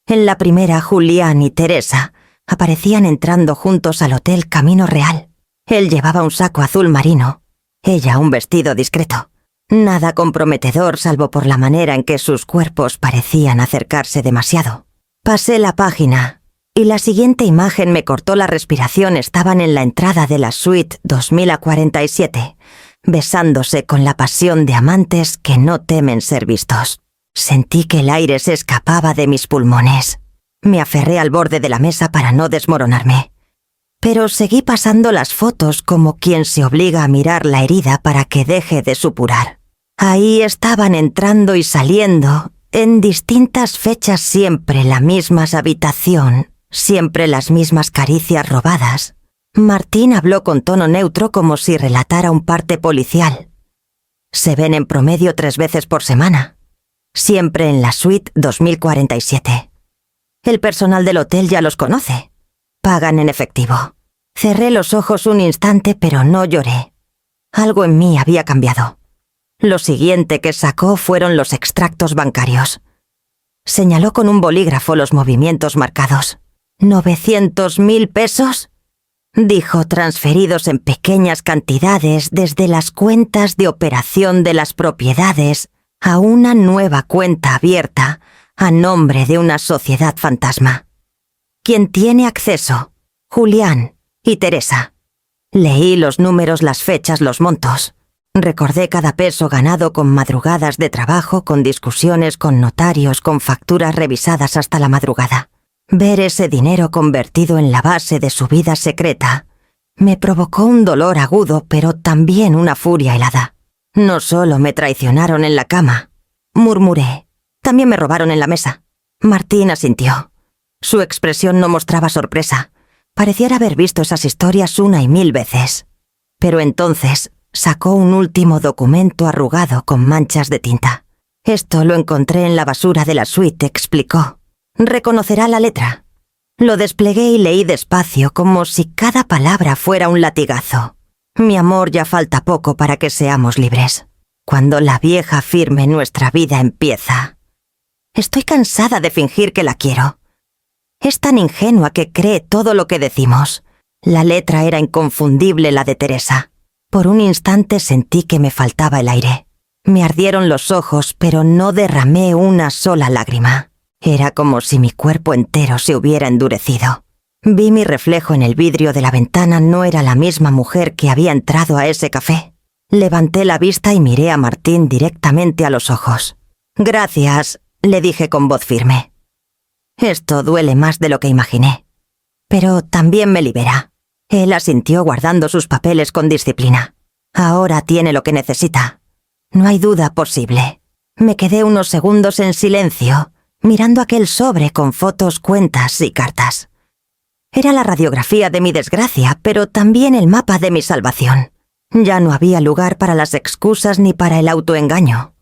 En la primera, Julián y Teresa aparecían entrando juntos al Hotel Camino Real. Él llevaba un saco azul marino, ella un vestido discreto. Nada comprometedor salvo por la manera en que sus cuerpos parecían acercarse demasiado. Pasé la página y la siguiente imagen me cortó la respiración. Estaban en la entrada de la suite 2047, besándose con la pasión de amantes que no temen ser vistos. Sentí que el aire se escapaba de mis pulmones. Me aferré al borde de la mesa para no desmoronarme. Pero seguí pasando las fotos como quien se obliga a mirar la herida para que deje de supurar. Ahí estaban entrando y saliendo, en distintas fechas, siempre la misma habitación, siempre las mismas caricias robadas. Martín habló con tono neutro como si relatara un parte policial. Se ven en promedio 3 veces por semana, siempre en la suite 2047. El personal del hotel ya los conoce. Pagan en efectivo. Cerré los ojos un instante, pero no lloré. Algo en mí había cambiado. Lo siguiente que sacó fueron los extractos bancarios. Señaló con un bolígrafo los movimientos marcados. ¿900.000 pesos? Dijo, transferidos en pequeñas cantidades desde las cuentas de operación de las propiedades a una nueva cuenta abierta a nombre de una sociedad fantasma. Quien tiene acceso: Julián y Teresa. Leí los números, las fechas, los montos. Recordé cada peso ganado con madrugadas de trabajo, con discusiones con notarios, con facturas revisadas hasta la madrugada. Ver ese dinero convertido en la base de su vida secreta me provocó un dolor agudo, pero también una furia helada. No solo me traicionaron en la cama, murmuré, también me robaron en la mesa. Martín asintió. Su expresión no mostraba sorpresa. Pareciera haber visto esas historias 1 y 1000 veces. Pero entonces sacó un último documento arrugado con manchas de tinta. «Esto lo encontré en la basura de la suite», explicó. «Reconocerá la letra». Lo desplegué y leí despacio, como si cada palabra fuera un latigazo. «Mi amor, ya falta poco para que seamos libres. Cuando la vieja firme, nuestra vida empieza. Estoy cansada de fingir que la quiero. Es tan ingenua que cree todo lo que decimos». La letra era inconfundible, la de Teresa. Por un instante sentí que me faltaba el aire. Me ardieron los ojos, pero no derramé una sola lágrima. Era como si mi cuerpo entero se hubiera endurecido. Vi mi reflejo en el vidrio de la ventana. No era la misma mujer que había entrado a ese café. Levanté la vista y miré a Martín directamente a los ojos. «Gracias», le dije con voz firme. «Esto duele más de lo que imaginé. Pero también me libera». Él asintió, guardando sus papeles con disciplina. «Ahora tiene lo que necesita. No hay duda posible». Me quedé unos segundos en silencio, mirando aquel sobre con fotos, cuentas y cartas. Era la radiografía de mi desgracia, pero también el mapa de mi salvación. Ya no había lugar para las excusas ni para el autoengaño.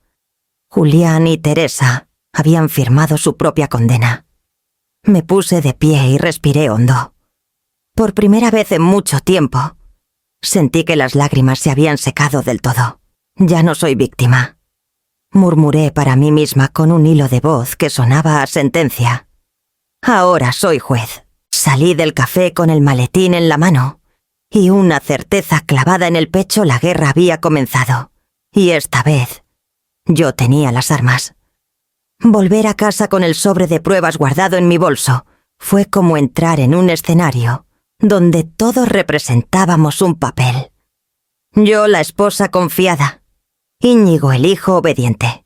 Julián y Teresa habían firmado su propia condena. Me puse de pie y respiré hondo. Por primera vez en mucho tiempo, sentí que las lágrimas se habían secado del todo. «Ya no soy víctima», murmuré para mí misma con un hilo de voz que sonaba a sentencia. «Ahora soy juez». Salí del café con el maletín en la mano y una certeza clavada en el pecho: la guerra había comenzado. Y esta vez yo tenía las armas. Volver a casa con el sobre de pruebas guardado en mi bolso fue como entrar en un escenario donde todos representábamos un papel. Yo la esposa confiada. Íñigo el hijo obediente.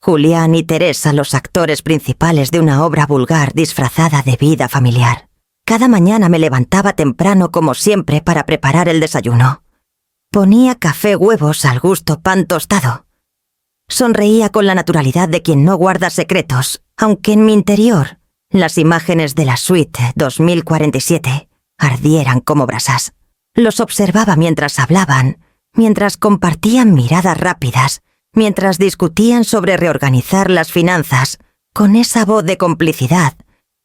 Julián y Teresa los actores principales de una obra vulgar disfrazada de vida familiar. Cada mañana me levantaba temprano como siempre para preparar el desayuno. Ponía café, huevos, al gusto pan tostado. Sonreía con la naturalidad de quien no guarda secretos, aunque en mi interior las imágenes de la suite 2047 ardieran como brasas. Los observaba mientras hablaban, mientras compartían miradas rápidas, mientras discutían sobre reorganizar las finanzas, con esa voz de complicidad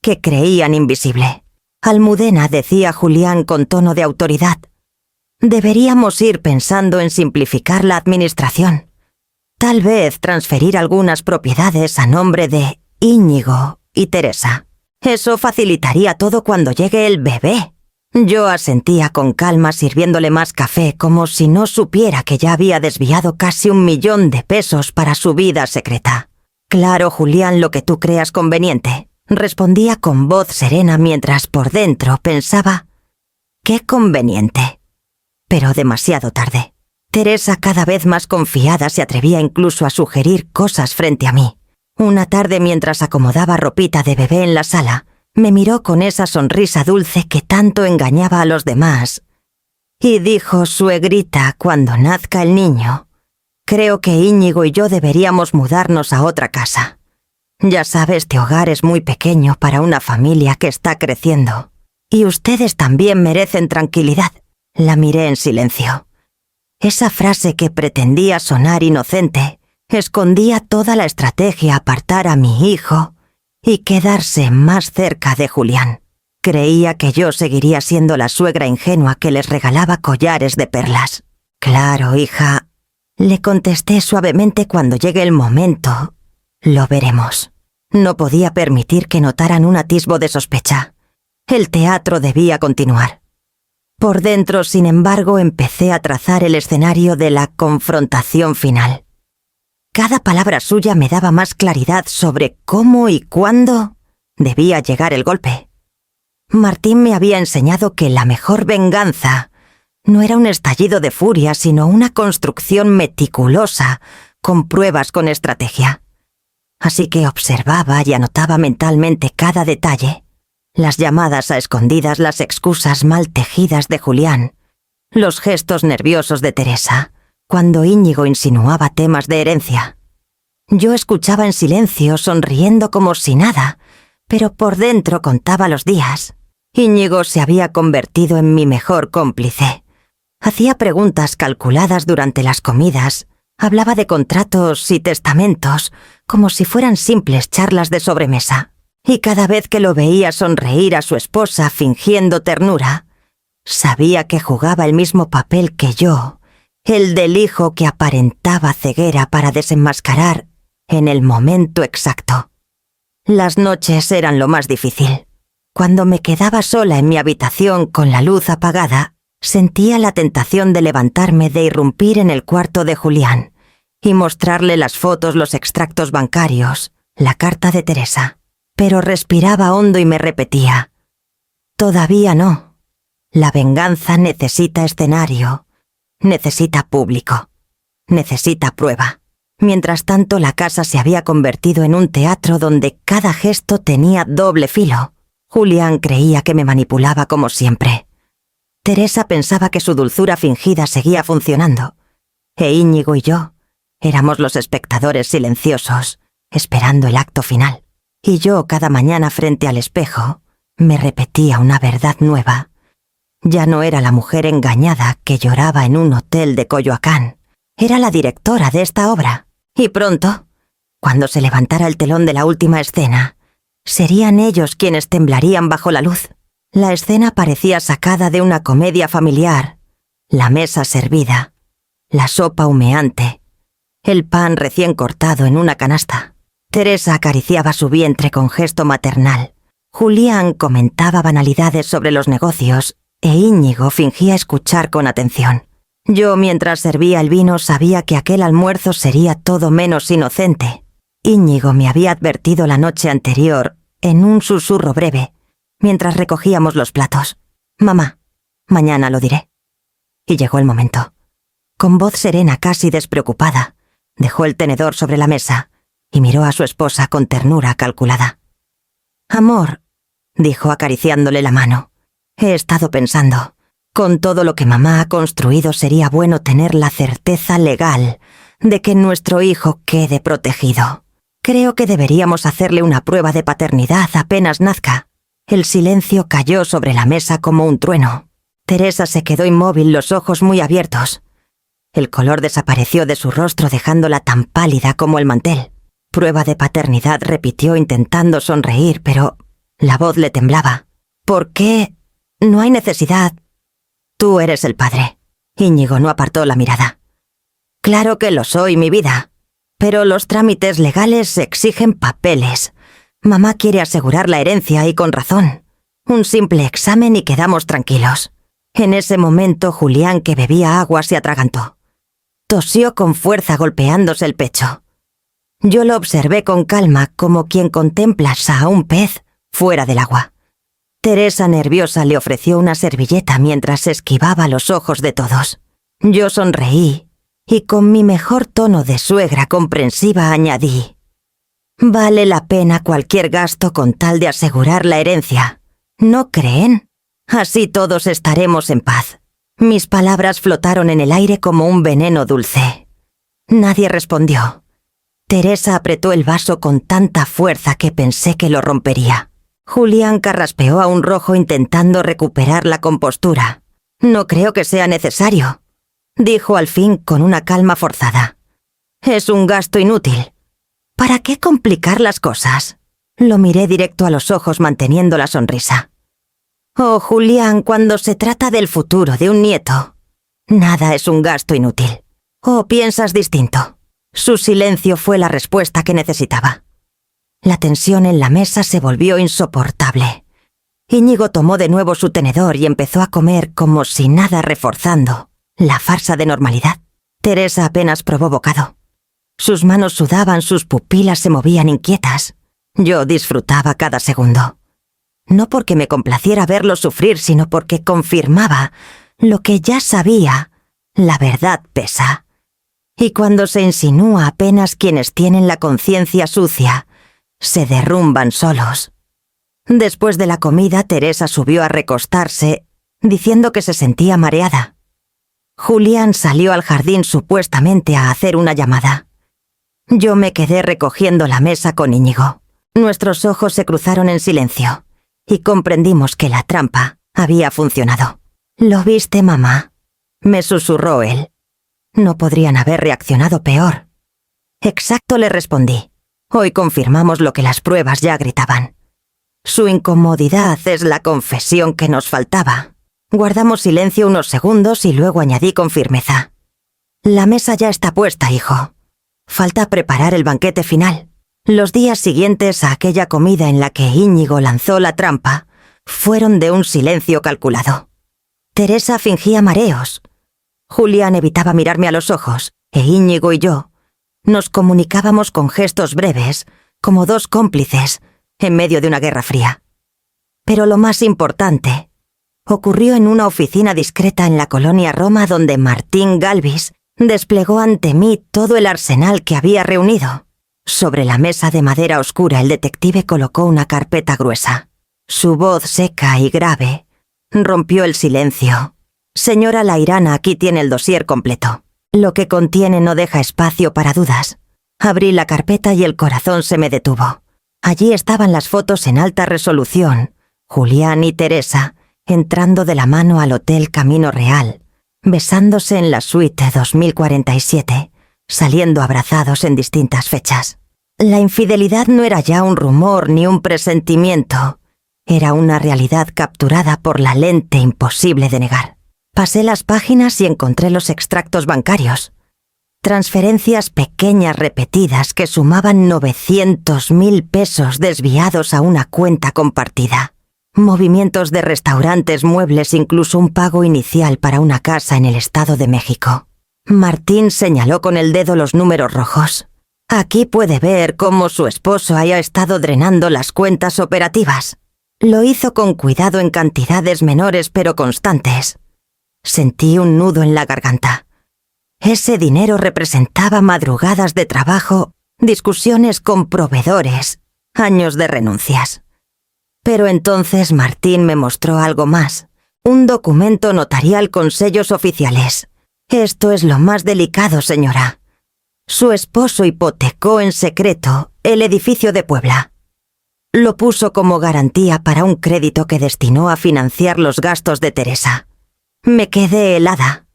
que creían invisible. Almudena, decía Julián con tono de autoridad, deberíamos ir pensando en simplificar la administración. Tal vez transferir algunas propiedades a nombre de Íñigo y Teresa. Eso facilitaría todo cuando llegue el bebé. Yo asentía con calma sirviéndole más café como si no supiera que ya había desviado casi 1 millón de pesos para su vida secreta. Claro, Julián, lo que tú creas conveniente, respondía con voz serena mientras por dentro pensaba, qué conveniente. Pero demasiado tarde. Teresa, cada vez más confiada, se atrevía incluso a sugerir cosas frente a mí. Una tarde, mientras acomodaba ropita de bebé en la sala, me miró con esa sonrisa dulce que tanto engañaba a los demás y dijo, suegrita, cuando nazca el niño, creo que Íñigo y yo deberíamos mudarnos a otra casa. Ya sabes, este hogar es muy pequeño para una familia que está creciendo. Y ustedes también merecen tranquilidad. La miré en silencio. Esa frase que pretendía sonar inocente escondía toda la estrategia: apartar a mi hijo y quedarse más cerca de Julián. Creía que yo seguiría siendo la suegra ingenua que les regalaba collares de perlas. Claro, hija, le contesté suavemente, cuando llegue el momento, lo veremos. No podía permitir que notaran un atisbo de sospecha. El teatro debía continuar. Por dentro, sin embargo, empecé a trazar el escenario de la confrontación final. Cada palabra suya me daba más claridad sobre cómo y cuándo debía llegar el golpe. Martín me había enseñado que la mejor venganza no era un estallido de furia, sino una construcción meticulosa, con pruebas, con estrategia. Así que observaba y anotaba mentalmente cada detalle: las llamadas a escondidas, las excusas mal tejidas de Julián, los gestos nerviosos de Teresa, cuando Íñigo insinuaba temas de herencia. Yo escuchaba en silencio, sonriendo como si nada, pero por dentro contaba los días. Íñigo se había convertido en mi mejor cómplice. Hacía preguntas calculadas durante las comidas, hablaba de contratos y testamentos, como si fueran simples charlas de sobremesa. Y cada vez que lo veía sonreír a su esposa fingiendo ternura, sabía que jugaba el mismo papel que yo, el del hijo que aparentaba ceguera para desenmascarar en el momento exacto. Las noches eran lo más difícil. Cuando me quedaba sola en mi habitación con la luz apagada, sentía la tentación de levantarme, de irrumpir en el cuarto de Julián y mostrarle las fotos, los extractos bancarios, la carta de Teresa. Pero respiraba hondo y me repetía, todavía no. La venganza necesita escenario, necesita público, necesita prueba. Mientras tanto, la casa se había convertido en un teatro donde cada gesto tenía doble filo. Julián creía que me manipulaba como siempre. Teresa pensaba que su dulzura fingida seguía funcionando. E Íñigo y yo éramos los espectadores silenciosos, esperando el acto final. Y yo, cada mañana frente al espejo, me repetía una verdad nueva. Ya no era la mujer engañada que lloraba en un hotel de Coyoacán. Era la directora de esta obra. Y pronto, cuando se levantara el telón de la última escena, serían ellos quienes temblarían bajo la luz. La escena parecía sacada de una comedia familiar. La mesa servida, la sopa humeante, el pan recién cortado en una canasta. Teresa acariciaba su vientre con gesto maternal. Julián comentaba banalidades sobre los negocios e Íñigo fingía escuchar con atención. Yo, mientras servía el vino, sabía que aquel almuerzo sería todo menos inocente. Íñigo me había advertido la noche anterior, en un susurro breve, mientras recogíamos los platos. Mamá, mañana lo diré. Y llegó el momento. Con voz serena, casi despreocupada, dejó el tenedor sobre la mesa y miró a su esposa con ternura calculada. «Amor», dijo acariciándole la mano, «he estado pensando. Con todo lo que mamá ha construido sería bueno tener la certeza legal de que nuestro hijo quede protegido. Creo que deberíamos hacerle una prueba de paternidad apenas nazca». El silencio cayó sobre la mesa como un trueno. Teresa se quedó inmóvil, los ojos muy abiertos. El color desapareció de su rostro dejándola tan pálida como el mantel. «Prueba de paternidad», repitió intentando sonreír, pero la voz le temblaba. «¿Por qué? No hay necesidad. Tú eres el padre». Íñigo no apartó la mirada. «Claro que lo soy, mi vida. Pero los trámites legales exigen papeles. Mamá quiere asegurar la herencia y con razón. Un simple examen y quedamos tranquilos». En ese momento Julián, que bebía agua, se atragantó. Tosió con fuerza golpeándose el pecho. Yo lo observé con calma, como quien contempla a un pez fuera del agua. Teresa, nerviosa, le ofreció una servilleta mientras esquivaba los ojos de todos. Yo sonreí y con mi mejor tono de suegra comprensiva añadí: «Vale la pena cualquier gasto con tal de asegurar la herencia. ¿No creen? Así todos estaremos en paz». Mis palabras flotaron en el aire como un veneno dulce. Nadie respondió. Teresa apretó el vaso con tanta fuerza que pensé que lo rompería. Julián carraspeó a un rojo intentando recuperar la compostura. «No creo que sea necesario», dijo al fin con una calma forzada. «Es un gasto inútil. ¿Para qué complicar las cosas?». Lo miré directo a los ojos manteniendo la sonrisa. «Oh, Julián, cuando se trata del futuro de un nieto, nada es un gasto inútil. ¿O piensas distinto?». Su silencio fue la respuesta que necesitaba. La tensión en la mesa se volvió insoportable. Íñigo tomó de nuevo su tenedor y empezó a comer como si nada, reforzando la farsa de normalidad. Teresa apenas probó bocado. Sus manos sudaban, sus pupilas se movían inquietas. Yo disfrutaba cada segundo. No porque me complaciera verlo sufrir, sino porque confirmaba lo que ya sabía: la verdad pesa. Y cuando se insinúa, apenas quienes tienen la conciencia sucia se derrumban solos. Después de la comida, Teresa subió a recostarse, diciendo que se sentía mareada. Julián salió al jardín supuestamente a hacer una llamada. Yo me quedé recogiendo la mesa con Íñigo. Nuestros ojos se cruzaron en silencio y comprendimos que la trampa había funcionado. «¿Lo viste, mamá?», me susurró él. «No podrían haber reaccionado peor». «Exacto», le respondí. «Hoy confirmamos lo que las pruebas ya gritaban. Su incomodidad es la confesión que nos faltaba». Guardamos silencio unos segundos y luego añadí con firmeza: «La mesa ya está puesta, hijo. Falta preparar el banquete final». Los días siguientes a aquella comida en la que Íñigo lanzó la trampa fueron de un silencio calculado. Teresa fingía mareos. Julián evitaba mirarme a los ojos, e Íñigo y yo nos comunicábamos con gestos breves, como dos cómplices en medio de una guerra fría. Pero lo más importante ocurrió en una oficina discreta en la colonia Roma, donde Martín Galvis desplegó ante mí todo el arsenal que había reunido. Sobre la mesa de madera oscura el detective colocó una carpeta gruesa. Su voz seca y grave rompió el silencio. «Señora Lairana, aquí tiene el dossier completo. Lo que contiene no deja espacio para dudas». Abrí la carpeta y el corazón se me detuvo. Allí estaban las fotos en alta resolución. Julián y Teresa entrando de la mano al Hotel Camino Real, besándose en la suite 2047, saliendo abrazados en distintas fechas. La infidelidad no era ya un rumor ni un presentimiento. Era una realidad capturada por la lente imposible de negar. Pasé las páginas y encontré los extractos bancarios. Transferencias pequeñas repetidas que sumaban 900.000 pesos desviados a una cuenta compartida. Movimientos de restaurantes, muebles, incluso un pago inicial para una casa en el Estado de México. Martín señaló con el dedo los números rojos. Aquí puede ver cómo su esposo haya estado drenando las cuentas operativas. Lo hizo con cuidado en cantidades menores pero constantes. Sentí un nudo en la garganta. Ese dinero representaba madrugadas de trabajo, discusiones con proveedores, años de renuncias. Pero entonces Martín me mostró algo más, un documento notarial con sellos oficiales. Esto es lo más delicado, señora. Su esposo hipotecó en secreto el edificio de Puebla. Lo puso como garantía para un crédito que destinó a financiar los gastos de Teresa. Me quedé helada.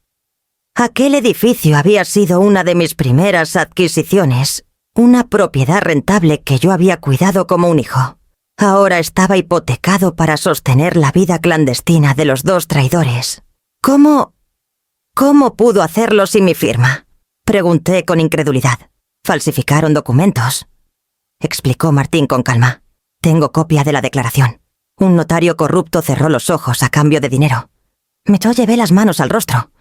Aquel edificio había sido una de mis primeras adquisiciones, una propiedad rentable que yo había cuidado como un hijo. Ahora estaba hipotecado para sostener la vida clandestina de los dos traidores. ¿Cómo pudo hacerlo sin mi firma? Pregunté con incredulidad. Falsificaron documentos, explicó Martín con calma. Tengo copia de la declaración. Un notario corrupto cerró los ojos a cambio de dinero. Yo llevé las manos al rostro.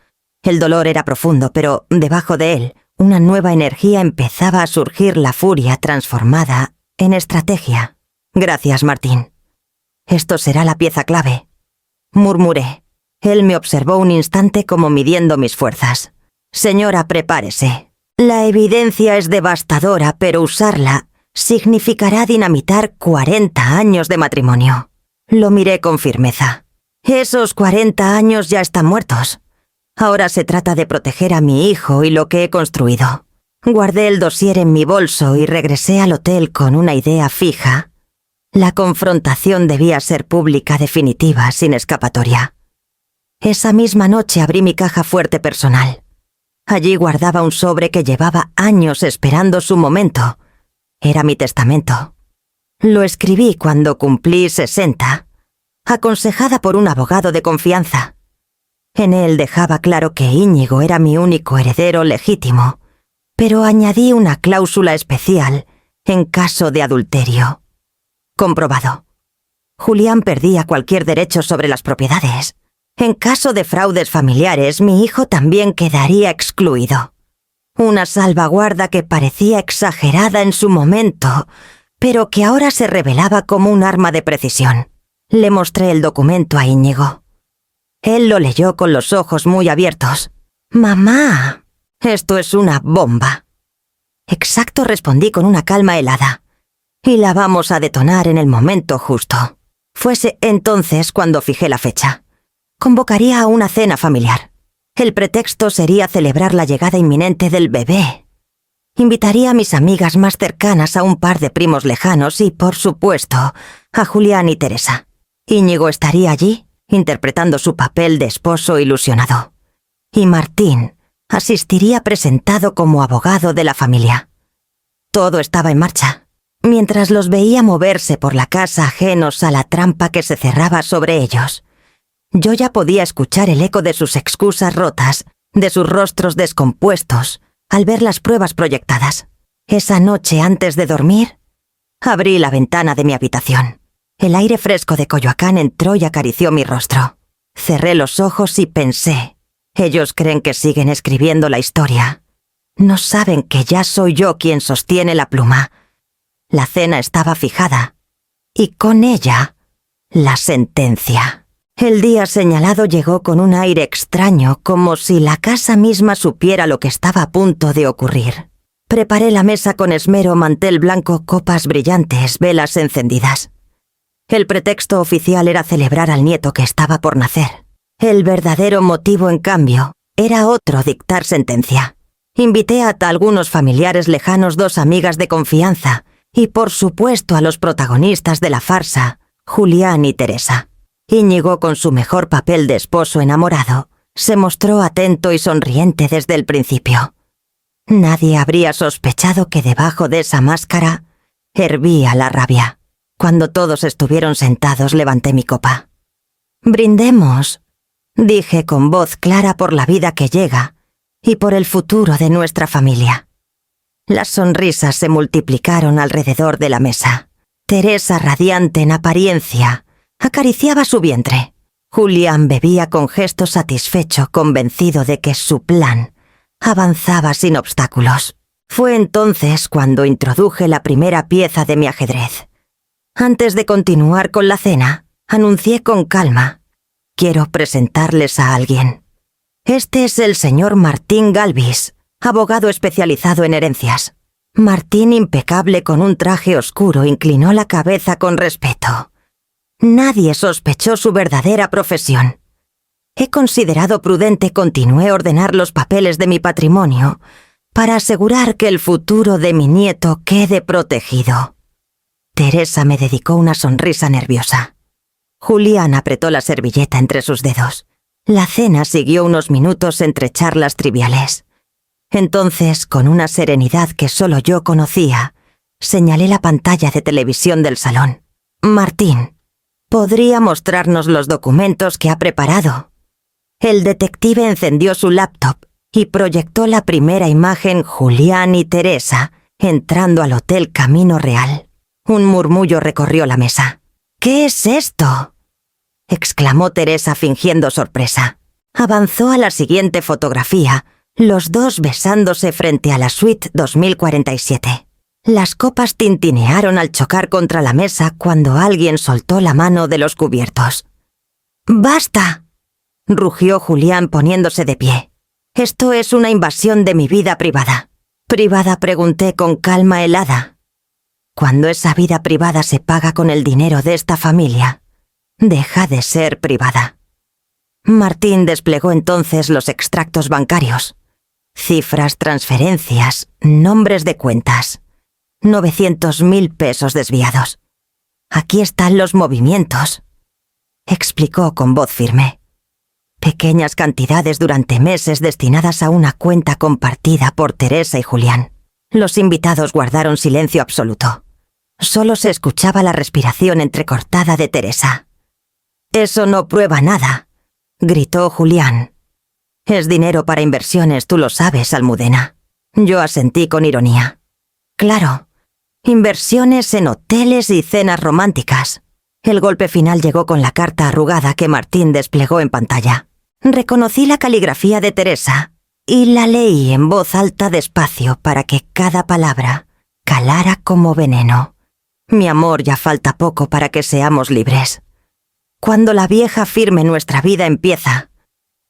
El dolor era profundo, pero debajo de él, una nueva energía empezaba a surgir, la furia transformada en estrategia. Gracias, Martín. Esto será la pieza clave, murmuré. Él me observó un instante como midiendo mis fuerzas. Señora, prepárese. La evidencia es devastadora, pero usarla significará dinamitar 40 años de matrimonio. Lo miré con firmeza. Esos 40 años ya están muertos. Ahora se trata de proteger a mi hijo y lo que he construido. Guardé el dossier en mi bolso y regresé al hotel con una idea fija. La confrontación debía ser pública, definitiva, sin escapatoria. Esa misma noche abrí mi caja fuerte personal. Allí guardaba un sobre que llevaba años esperando su momento. Era mi testamento. Lo escribí cuando cumplí 60, aconsejada por un abogado de confianza. En él dejaba claro que Íñigo era mi único heredero legítimo, pero añadí una cláusula especial en caso de adulterio. Comprobado. Julián perdía cualquier derecho sobre las propiedades. En caso de fraudes familiares, mi hijo también quedaría excluido. Una salvaguarda que parecía exagerada en su momento, pero que ahora se revelaba como un arma de precisión. Le mostré el documento a Íñigo. Él lo leyó con los ojos muy abiertos. «Mamá, esto es una bomba». Exacto, respondí con una calma helada. «Y la vamos a detonar en el momento justo». Fuese entonces cuando fijé la fecha. Convocaría a una cena familiar. El pretexto sería celebrar la llegada inminente del bebé. Invitaría a mis amigas más cercanas, a un par de primos lejanos y, por supuesto, a Julián y Teresa. Íñigo estaría allí, interpretando su papel de esposo ilusionado. Y Martín asistiría presentado como abogado de la familia. Todo estaba en marcha. Mientras los veía moverse por la casa ajenos a la trampa que se cerraba sobre ellos, yo ya podía escuchar el eco de sus excusas rotas, de sus rostros descompuestos, al ver las pruebas proyectadas. Esa noche, antes de dormir, abrí la ventana de mi habitación. El aire fresco de Coyoacán entró y acarició mi rostro. Cerré los ojos y pensé, ellos creen que siguen escribiendo la historia. No saben que ya soy yo quien sostiene la pluma. La cena estaba fijada, y con ella, la sentencia. El día señalado llegó con un aire extraño, como si la casa misma supiera lo que estaba a punto de ocurrir. Preparé la mesa con esmero, mantel blanco, copas brillantes, velas encendidas. El pretexto oficial era celebrar al nieto que estaba por nacer. El verdadero motivo, en cambio, era otro: dictar sentencia. Invité a algunos familiares lejanos, 2 amigas de confianza, y por supuesto a los protagonistas de la farsa, Julián y Teresa. Íñigo, con su mejor papel de esposo enamorado, se mostró atento y sonriente desde el principio. Nadie habría sospechado que debajo de esa máscara hervía la rabia. Cuando todos estuvieron sentados, levanté mi copa. «Brindemos», dije con voz clara, por la vida que llega y por el futuro de nuestra familia. Las sonrisas se multiplicaron alrededor de la mesa. Teresa, radiante en apariencia, acariciaba su vientre. Julián bebía con gesto satisfecho, convencido de que su plan avanzaba sin obstáculos. Fue entonces cuando introduje la primera pieza de mi ajedrez. Antes de continuar con la cena, anuncié con calma: «Quiero presentarles a alguien». Este es el señor Martín Galvis, abogado especializado en herencias. Martín, impecable con un traje oscuro, inclinó la cabeza con respeto. Nadie sospechó su verdadera profesión. He considerado prudente continué ordenar los papeles de mi patrimonio para asegurar que el futuro de mi nieto quede protegido. Teresa me dedicó una sonrisa nerviosa. Julián apretó la servilleta entre sus dedos. La cena siguió unos minutos entre charlas triviales. Entonces, con una serenidad que solo yo conocía, señalé la pantalla de televisión del salón. Martín, ¿podría mostrarnos los documentos que ha preparado? El detective encendió su laptop y proyectó la primera imagen: Julián y Teresa entrando al Hotel Camino Real. Un murmullo recorrió la mesa. «¿Qué es esto?», exclamó Teresa fingiendo sorpresa. Avanzó a la siguiente fotografía, los dos besándose frente a la suite 2047. Las copas tintinearon al chocar contra la mesa cuando alguien soltó la mano de los cubiertos. «¡Basta!», rugió Julián poniéndose de pie. «Esto es una invasión de mi vida privada». «¿Privada?», pregunté con calma helada. Cuando esa vida privada se paga con el dinero de esta familia, deja de ser privada. Martín desplegó entonces los extractos bancarios. Cifras, transferencias, nombres de cuentas. 900.000 pesos desviados. «Aquí están los movimientos», explicó con voz firme. Pequeñas cantidades durante meses destinadas a una cuenta compartida por Teresa y Julián. Los invitados guardaron silencio absoluto. Solo se escuchaba la respiración entrecortada de Teresa. «Eso no prueba nada», gritó Julián. «Es dinero para inversiones, tú lo sabes, Almudena». Yo asentí con ironía. «Claro, inversiones en hoteles y cenas románticas». El golpe final llegó con la carta arrugada que Martín desplegó en pantalla. Reconocí la caligrafía de Teresa y la leí en voz alta despacio para que cada palabra calara como veneno. «Mi amor, ya falta poco para que seamos libres. Cuando la vieja firme nuestra vida empieza.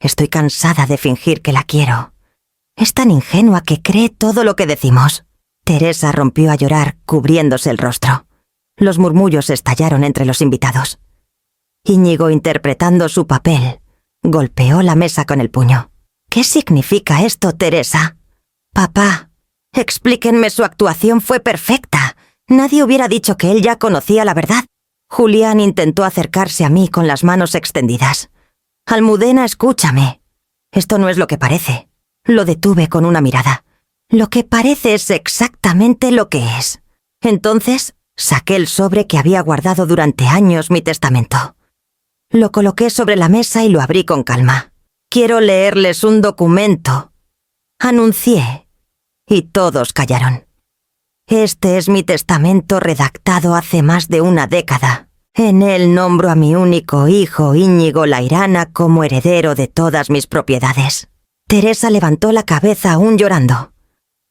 Estoy cansada de fingir que la quiero. Es tan ingenua que cree todo lo que decimos». Teresa rompió a llorar, cubriéndose el rostro. Los murmullos estallaron entre los invitados. Íñigo, interpretando su papel, golpeó la mesa con el puño. «¿Qué significa esto, Teresa?» «Papá, explíquenme, su actuación fue perfecta. Nadie hubiera dicho que él ya conocía la verdad». Julián intentó acercarse a mí con las manos extendidas. «Almudena, escúchame. Esto no es lo que parece». Lo detuve con una mirada. «Lo que parece es exactamente lo que es». Entonces saqué el sobre que había guardado durante años, mi testamento. Lo coloqué sobre la mesa y lo abrí con calma. «Quiero leerles un documento», anuncié, y todos callaron. «Este es mi testamento redactado hace más de una década. En él nombro a mi único hijo, Íñigo Lairana, como heredero de todas mis propiedades». Teresa levantó la cabeza aún llorando.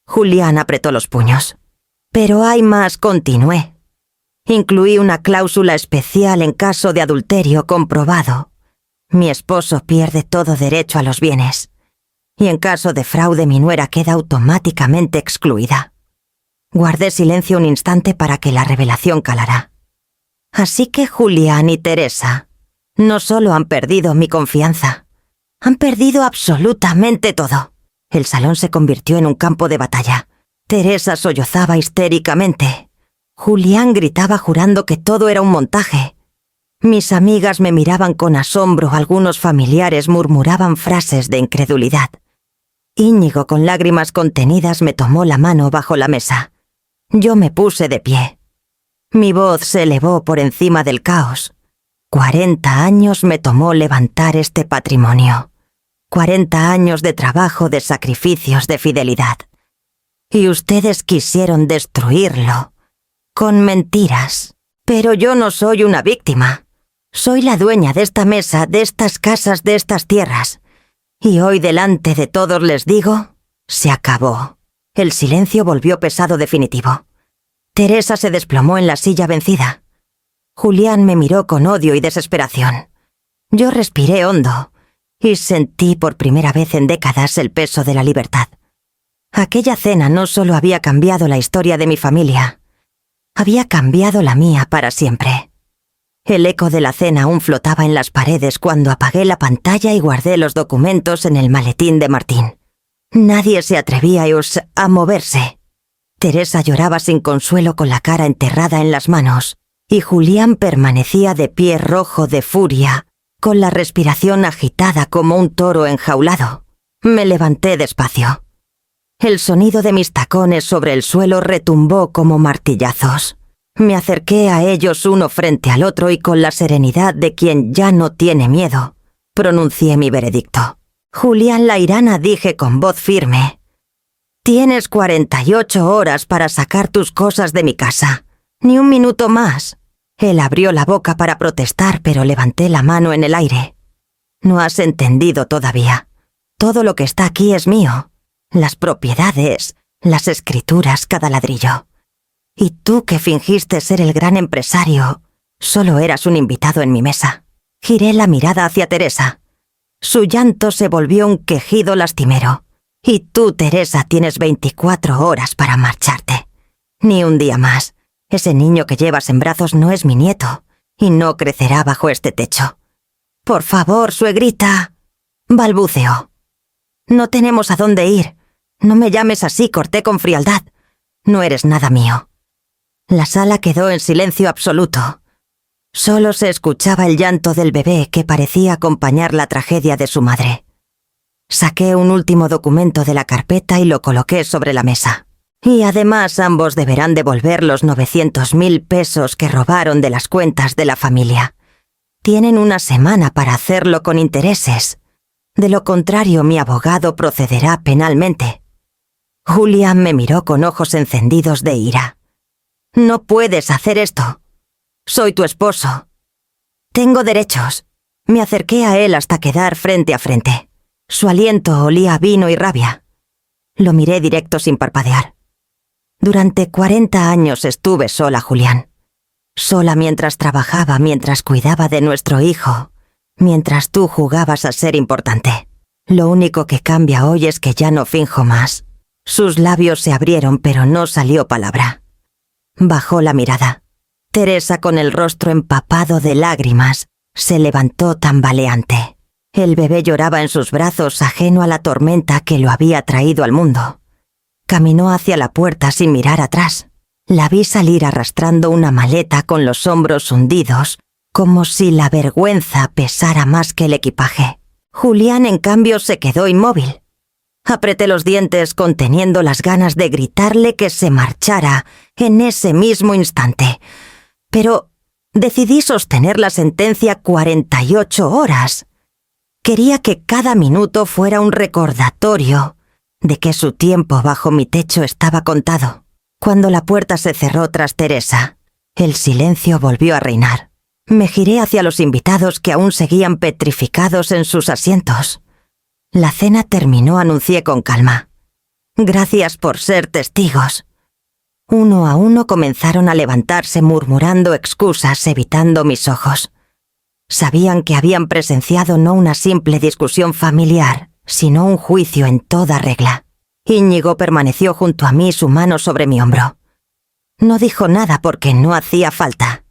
Julián apretó los puños. «Pero hay más», continué. «Incluí una cláusula especial en caso de adulterio comprobado. Mi esposo pierde todo derecho a los bienes. Y en caso de fraude mi nuera queda automáticamente excluida». Guardé silencio un instante para que la revelación calara. Así que Julián y Teresa no solo han perdido mi confianza, han perdido absolutamente todo. El salón se convirtió en un campo de batalla. Teresa sollozaba histéricamente. Julián gritaba jurando que todo era un montaje. Mis amigas me miraban con asombro, algunos familiares murmuraban frases de incredulidad. Íñigo, con lágrimas contenidas, me tomó la mano bajo la mesa. Yo me puse de pie. Mi voz se elevó por encima del caos. 40 años me tomó levantar este patrimonio. 40 años de trabajo, de sacrificios, de fidelidad. Y ustedes quisieron destruirlo, con mentiras. Pero yo no soy una víctima. Soy la dueña de esta mesa, de estas casas, de estas tierras. Y hoy delante de todos les digo, se acabó. El silencio volvió pesado definitivo. Teresa se desplomó en la silla vencida. Julián me miró con odio y desesperación. Yo respiré hondo y sentí por primera vez en décadas el peso de la libertad. Aquella cena no solo había cambiado la historia de mi familia, había cambiado la mía para siempre. El eco de la cena aún flotaba en las paredes cuando apagué la pantalla y guardé los documentos en el maletín de Martín. Nadie se atrevía a moverse. Teresa lloraba sin consuelo con la cara enterrada en las manos, y Julián permanecía de pie rojo de furia, con la respiración agitada como un toro enjaulado. Me levanté despacio. El sonido de mis tacones sobre el suelo retumbó como martillazos. Me acerqué a ellos uno frente al otro y con la serenidad de quien ya no tiene miedo, pronuncié mi veredicto. Julián Lairana, dije con voz firme. Tienes 48 horas para sacar tus cosas de mi casa. Ni un minuto más. Él abrió la boca para protestar, pero levanté la mano en el aire. No has entendido todavía. Todo lo que está aquí es mío. Las propiedades, las escrituras, cada ladrillo. Y tú, que fingiste ser el gran empresario, solo eras un invitado en mi mesa. Giré la mirada hacia Teresa. Su llanto se volvió un quejido lastimero. Y tú, Teresa, tienes 24 horas para marcharte. Ni un día más. Ese niño que llevas en brazos no es mi nieto, y no crecerá bajo este techo. Por favor, suegrita, balbuceó. No tenemos a dónde ir. No me llames así, corté con frialdad. No eres nada mío. La sala quedó en silencio absoluto. Solo se escuchaba el llanto del bebé que parecía acompañar la tragedia de su madre. Saqué un último documento de la carpeta y lo coloqué sobre la mesa. Y además ambos deberán devolver los 900.000 pesos que robaron de las cuentas de la familia. Tienen una semana para hacerlo con intereses. De lo contrario, mi abogado procederá penalmente. Julián me miró con ojos encendidos de ira. No puedes hacer esto. Soy tu esposo. Tengo derechos. Me acerqué a él hasta quedar frente a frente. Su aliento olía a vino y rabia. Lo miré directo sin parpadear. Durante 40 años estuve sola, Julián. Sola mientras trabajaba, mientras cuidaba de nuestro hijo, mientras tú jugabas a ser importante. Lo único que cambia hoy es que ya no finjo más. Sus labios se abrieron, pero no salió palabra. Bajó la mirada. Teresa, con el rostro empapado de lágrimas, se levantó tambaleante. El bebé lloraba en sus brazos, ajeno a la tormenta que lo había traído al mundo. Caminó hacia la puerta sin mirar atrás. La vi salir arrastrando una maleta con los hombros hundidos, como si la vergüenza pesara más que el equipaje. Julián, en cambio, se quedó inmóvil. Apreté los dientes conteniendo las ganas de gritarle que se marchara en ese mismo instante. Pero decidí sostener la sentencia 48 horas. Quería que cada minuto fuera un recordatorio de que su tiempo bajo mi techo estaba contado. Cuando la puerta se cerró tras Teresa, el silencio volvió a reinar. Me giré hacia los invitados que aún seguían petrificados en sus asientos. La cena terminó, anuncié con calma. Gracias por ser testigos. Uno a uno comenzaron a levantarse murmurando excusas, evitando mis ojos. Sabían que habían presenciado no una simple discusión familiar, sino un juicio en toda regla. Íñigo permaneció junto a mí, su mano sobre mi hombro. No dijo nada porque no hacía falta.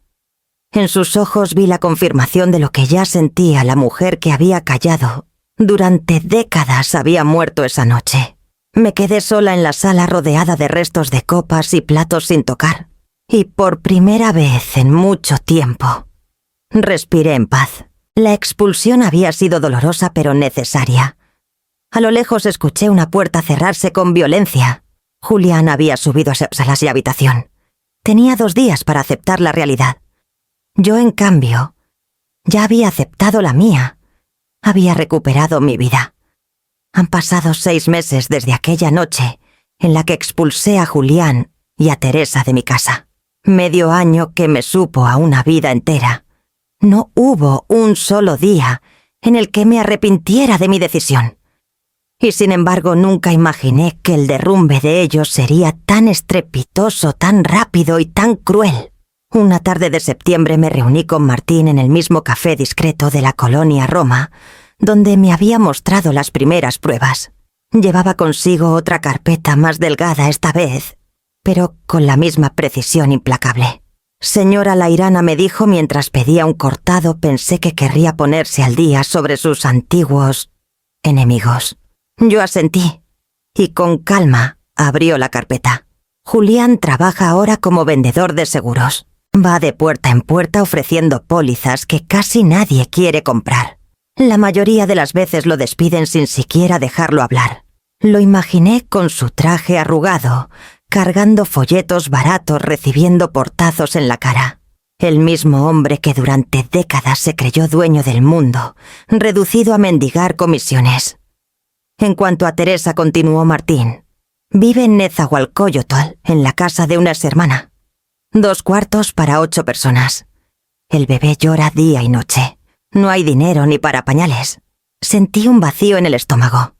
En sus ojos vi la confirmación de lo que ya sentía. La mujer que había callado durante décadas había muerto esa noche. Me quedé sola en la sala rodeada de restos de copas y platos sin tocar. Y por primera vez en mucho tiempo, respiré en paz. La expulsión había sido dolorosa pero necesaria. A lo lejos escuché una puerta cerrarse con violencia. Julián había subido a salas de habitación. Tenía 2 días para aceptar la realidad. Yo, en cambio, ya había aceptado la mía. Había recuperado mi vida. Han pasado 6 meses desde aquella noche en la que expulsé a Julián y a Teresa de mi casa. Medio año que me supo a una vida entera. No hubo un solo día en el que me arrepintiera de mi decisión. Y sin embargo nunca imaginé que el derrumbe de ellos sería tan estrepitoso, tan rápido y tan cruel. Una tarde de septiembre me reuní con Martín en el mismo café discreto de la colonia Roma, donde me había mostrado las primeras pruebas. Llevaba consigo otra carpeta más delgada esta vez, pero con la misma precisión implacable. Señora Lairana, me dijo mientras pedía un cortado, pensé que querría ponerse al día sobre sus antiguos enemigos. Yo asentí, y con calma abrió la carpeta. Julián trabaja ahora como vendedor de seguros. Va de puerta en puerta ofreciendo pólizas que casi nadie quiere comprar. La mayoría de las veces lo despiden sin siquiera dejarlo hablar. Lo imaginé con su traje arrugado, cargando folletos baratos, recibiendo portazos en la cara. El mismo hombre que durante décadas se creyó dueño del mundo, reducido a mendigar comisiones. En cuanto a Teresa, continuó Martín, vive en Nezahualcóyotl, en la casa de una hermana. 2 cuartos para 8 personas. El bebé llora día y noche. No hay dinero ni para pañales. Sentí un vacío en el estómago.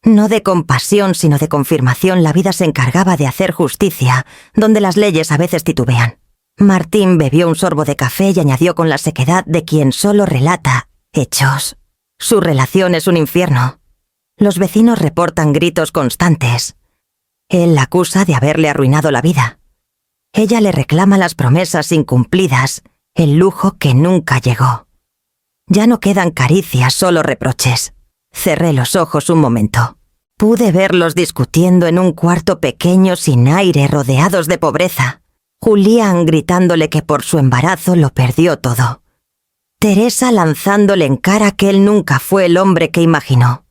No de compasión, sino de confirmación, la vida se encargaba de hacer justicia, donde las leyes a veces titubean. Martín bebió un sorbo de café y añadió con la sequedad de quien solo relata hechos. Su relación es un infierno. Los vecinos reportan gritos constantes. Él la acusa de haberle arruinado la vida. Ella le reclama las promesas incumplidas, el lujo que nunca llegó. Ya no quedan caricias, solo reproches. Cerré los ojos un momento. Pude verlos discutiendo en un cuarto pequeño sin aire, rodeados de pobreza. Julián gritándole que por su embarazo lo perdió todo. Teresa lanzándole en cara que él nunca fue el hombre que imaginó.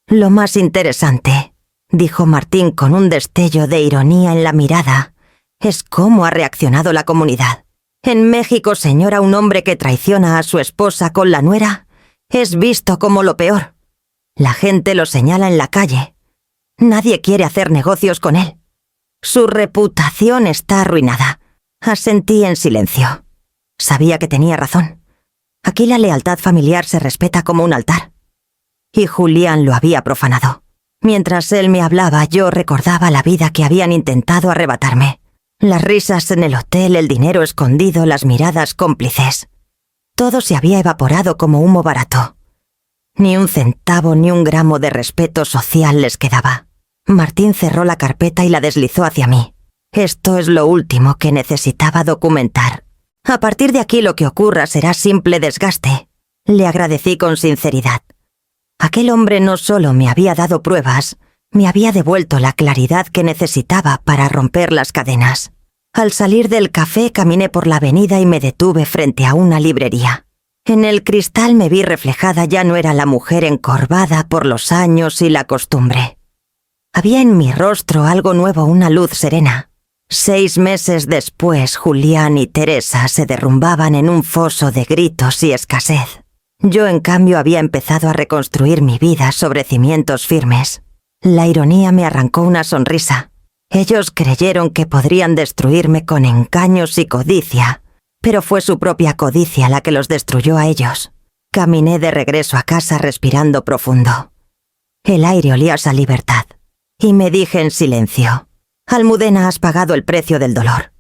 Lo más interesante, dijo Martín con un destello de ironía en la mirada, es cómo ha reaccionado la comunidad. En México, señora, un hombre que traiciona a su esposa con la nuera es visto como lo peor. La gente lo señala en la calle. Nadie quiere hacer negocios con él. Su reputación está arruinada. Asentí en silencio. Sabía que tenía razón. Aquí la lealtad familiar se respeta como un altar. Y Julián lo había profanado. Mientras él me hablaba, yo recordaba la vida que habían intentado arrebatarme. Las risas en el hotel, el dinero escondido, las miradas cómplices. Todo se había evaporado como humo barato. Ni un centavo ni un gramo de respeto social les quedaba. Martín cerró la carpeta y la deslizó hacia mí. Esto es lo último que necesitaba documentar. A partir de aquí lo que ocurra será simple desgaste. Le agradecí con sinceridad. Aquel hombre no solo me había dado pruebas, me había devuelto la claridad que necesitaba para romper las cadenas. Al salir del café caminé por la avenida y me detuve frente a una librería. En el cristal me vi reflejada, ya no era la mujer encorvada por los años y la costumbre. Había en mi rostro algo nuevo, una luz serena. 6 meses después, Julián y Teresa se derrumbaban en un foso de gritos y escasez. Yo, en cambio, había empezado a reconstruir mi vida sobre cimientos firmes. La ironía me arrancó una sonrisa. Ellos creyeron que podrían destruirme con engaños y codicia, pero fue su propia codicia la que los destruyó a ellos. Caminé de regreso a casa respirando profundo. El aire olía a libertad. Y me dije en silencio: Almudena, has pagado el precio del dolor.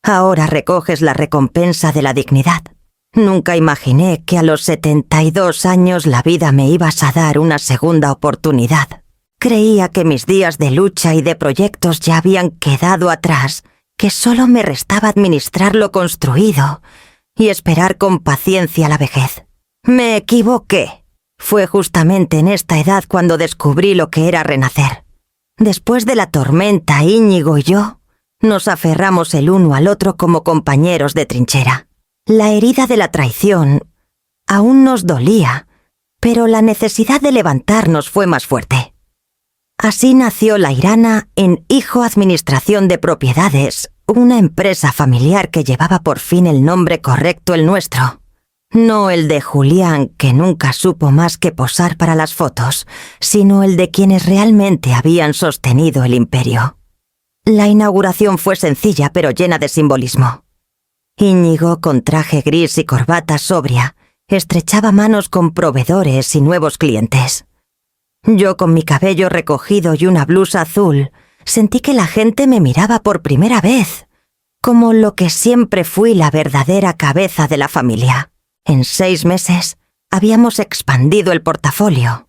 Ahora recoges la recompensa de la dignidad. Nunca imaginé que a los 72 años la vida me ibas a dar una segunda oportunidad. Creía que mis días de lucha y de proyectos ya habían quedado atrás, que solo me restaba administrar lo construido y esperar con paciencia la vejez. Me equivoqué. Fue justamente en esta edad cuando descubrí lo que era renacer. Después de la tormenta, Íñigo y yo nos aferramos el uno al otro como compañeros de trinchera. La herida de la traición aún nos dolía, pero la necesidad de levantarnos fue más fuerte. Así nació Lairana en Hijo Administración de Propiedades, una empresa familiar que llevaba por fin el nombre correcto, el nuestro. No el de Julián, que nunca supo más que posar para las fotos, sino el de quienes realmente habían sostenido el imperio. La inauguración fue sencilla pero llena de simbolismo. Íñigo, con traje gris y corbata sobria, estrechaba manos con proveedores y nuevos clientes. Yo, con mi cabello recogido y una blusa azul, sentí que la gente me miraba por primera vez, como lo que siempre fui, la verdadera cabeza de la familia. En 6 meses habíamos expandido el portafolio.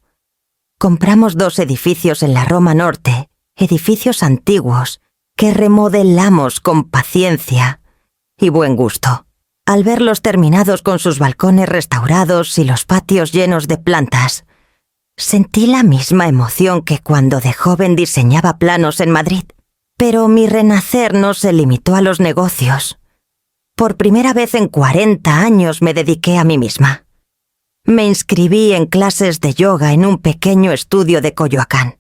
Compramos 2 edificios en la Roma Norte, edificios antiguos, que remodelamos con paciencia y buen gusto. Al verlos terminados con sus balcones restaurados y los patios llenos de plantas, sentí la misma emoción que cuando de joven diseñaba planos en Madrid. Pero mi renacer no se limitó a los negocios. Por primera vez en 40 años me dediqué a mí misma. Me inscribí en clases de yoga en un pequeño estudio de Coyoacán.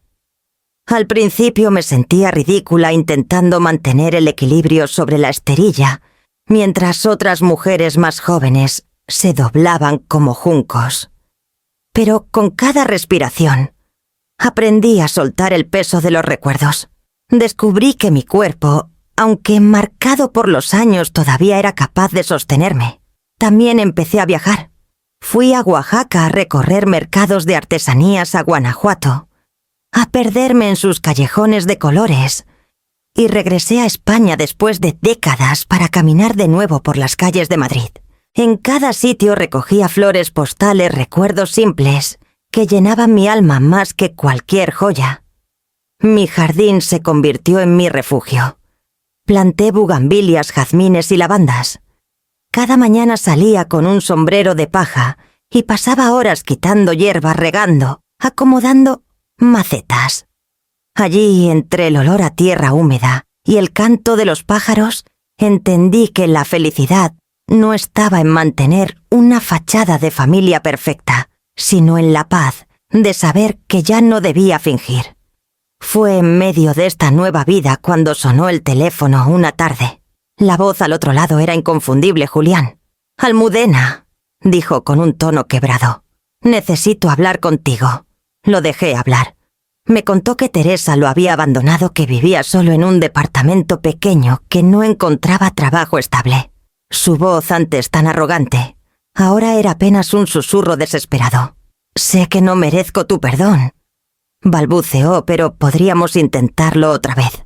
Al principio me sentía ridícula intentando mantener el equilibrio sobre la esterilla, mientras otras mujeres más jóvenes se doblaban como juncos. Pero con cada respiración, aprendí a soltar el peso de los recuerdos. Descubrí que mi cuerpo, aunque marcado por los años, todavía era capaz de sostenerme. También empecé a viajar. Fui a Oaxaca a recorrer mercados de artesanías a Guanajuato, a perderme en sus callejones de colores, y regresé a España después de décadas para caminar de nuevo por las calles de Madrid. En cada sitio recogía flores postales, recuerdos simples, que llenaban mi alma más que cualquier joya. Mi jardín se convirtió en mi refugio. Planté bugambilias, jazmines y lavandas. Cada mañana salía con un sombrero de paja y pasaba horas quitando hierba, regando, acomodando macetas. Allí, entre el olor a tierra húmeda y el canto de los pájaros, entendí que la felicidad no estaba en mantener una fachada de familia perfecta, sino en la paz de saber que ya no debía fingir. Fue en medio de esta nueva vida cuando sonó el teléfono una tarde. La voz al otro lado era inconfundible. Julián. Almudena, dijo con un tono quebrado. Necesito hablar contigo. Lo dejé hablar. Me contó que Teresa lo había abandonado, que vivía solo en un departamento pequeño, que no encontraba trabajo estable. Su voz, antes tan arrogante, ahora era apenas un susurro desesperado. Sé que no merezco tu perdón, balbuceó, pero podríamos intentarlo otra vez.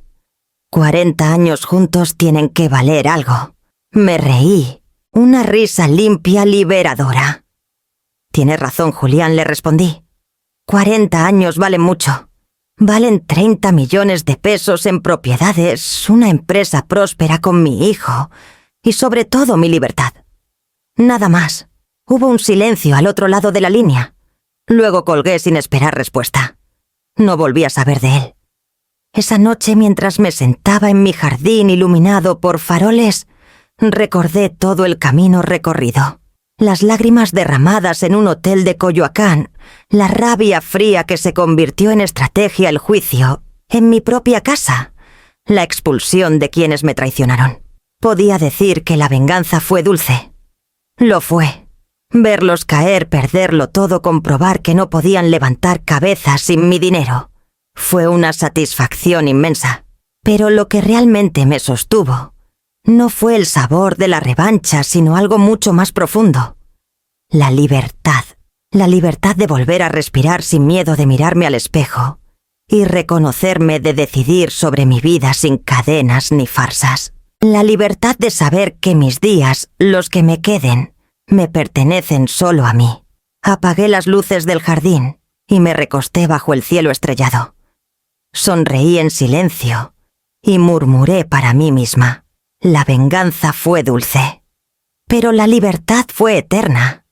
40 años juntos tienen que valer algo. Me reí, una risa limpia, liberadora. Tienes razón, Julián, le respondí. 40 años valen mucho. Valen 30 millones de pesos en propiedades, una empresa próspera con mi hijo y sobre todo mi libertad. Nada más. Hubo un silencio al otro lado de la línea. Luego colgué sin esperar respuesta. No volví a saber de él. Esa noche, mientras me sentaba en mi jardín iluminado por faroles, recordé todo el camino recorrido. Las lágrimas derramadas en un hotel de Coyoacán, la rabia fría que se convirtió en estrategia, el juicio, en mi propia casa, la expulsión de quienes me traicionaron. Podía decir que la venganza fue dulce. Lo fue. Verlos caer, perderlo todo, comprobar que no podían levantar cabeza sin mi dinero. Fue una satisfacción inmensa. Pero lo que realmente me sostuvo no fue el sabor de la revancha, sino algo mucho más profundo. La libertad de volver a respirar sin miedo, de mirarme al espejo y reconocerme, de decidir sobre mi vida sin cadenas ni farsas. La libertad de saber que mis días, los que me queden, me pertenecen solo a mí. Apagué las luces del jardín y me recosté bajo el cielo estrellado. Sonreí en silencio y murmuré para mí misma. La venganza fue dulce, pero la libertad fue eterna.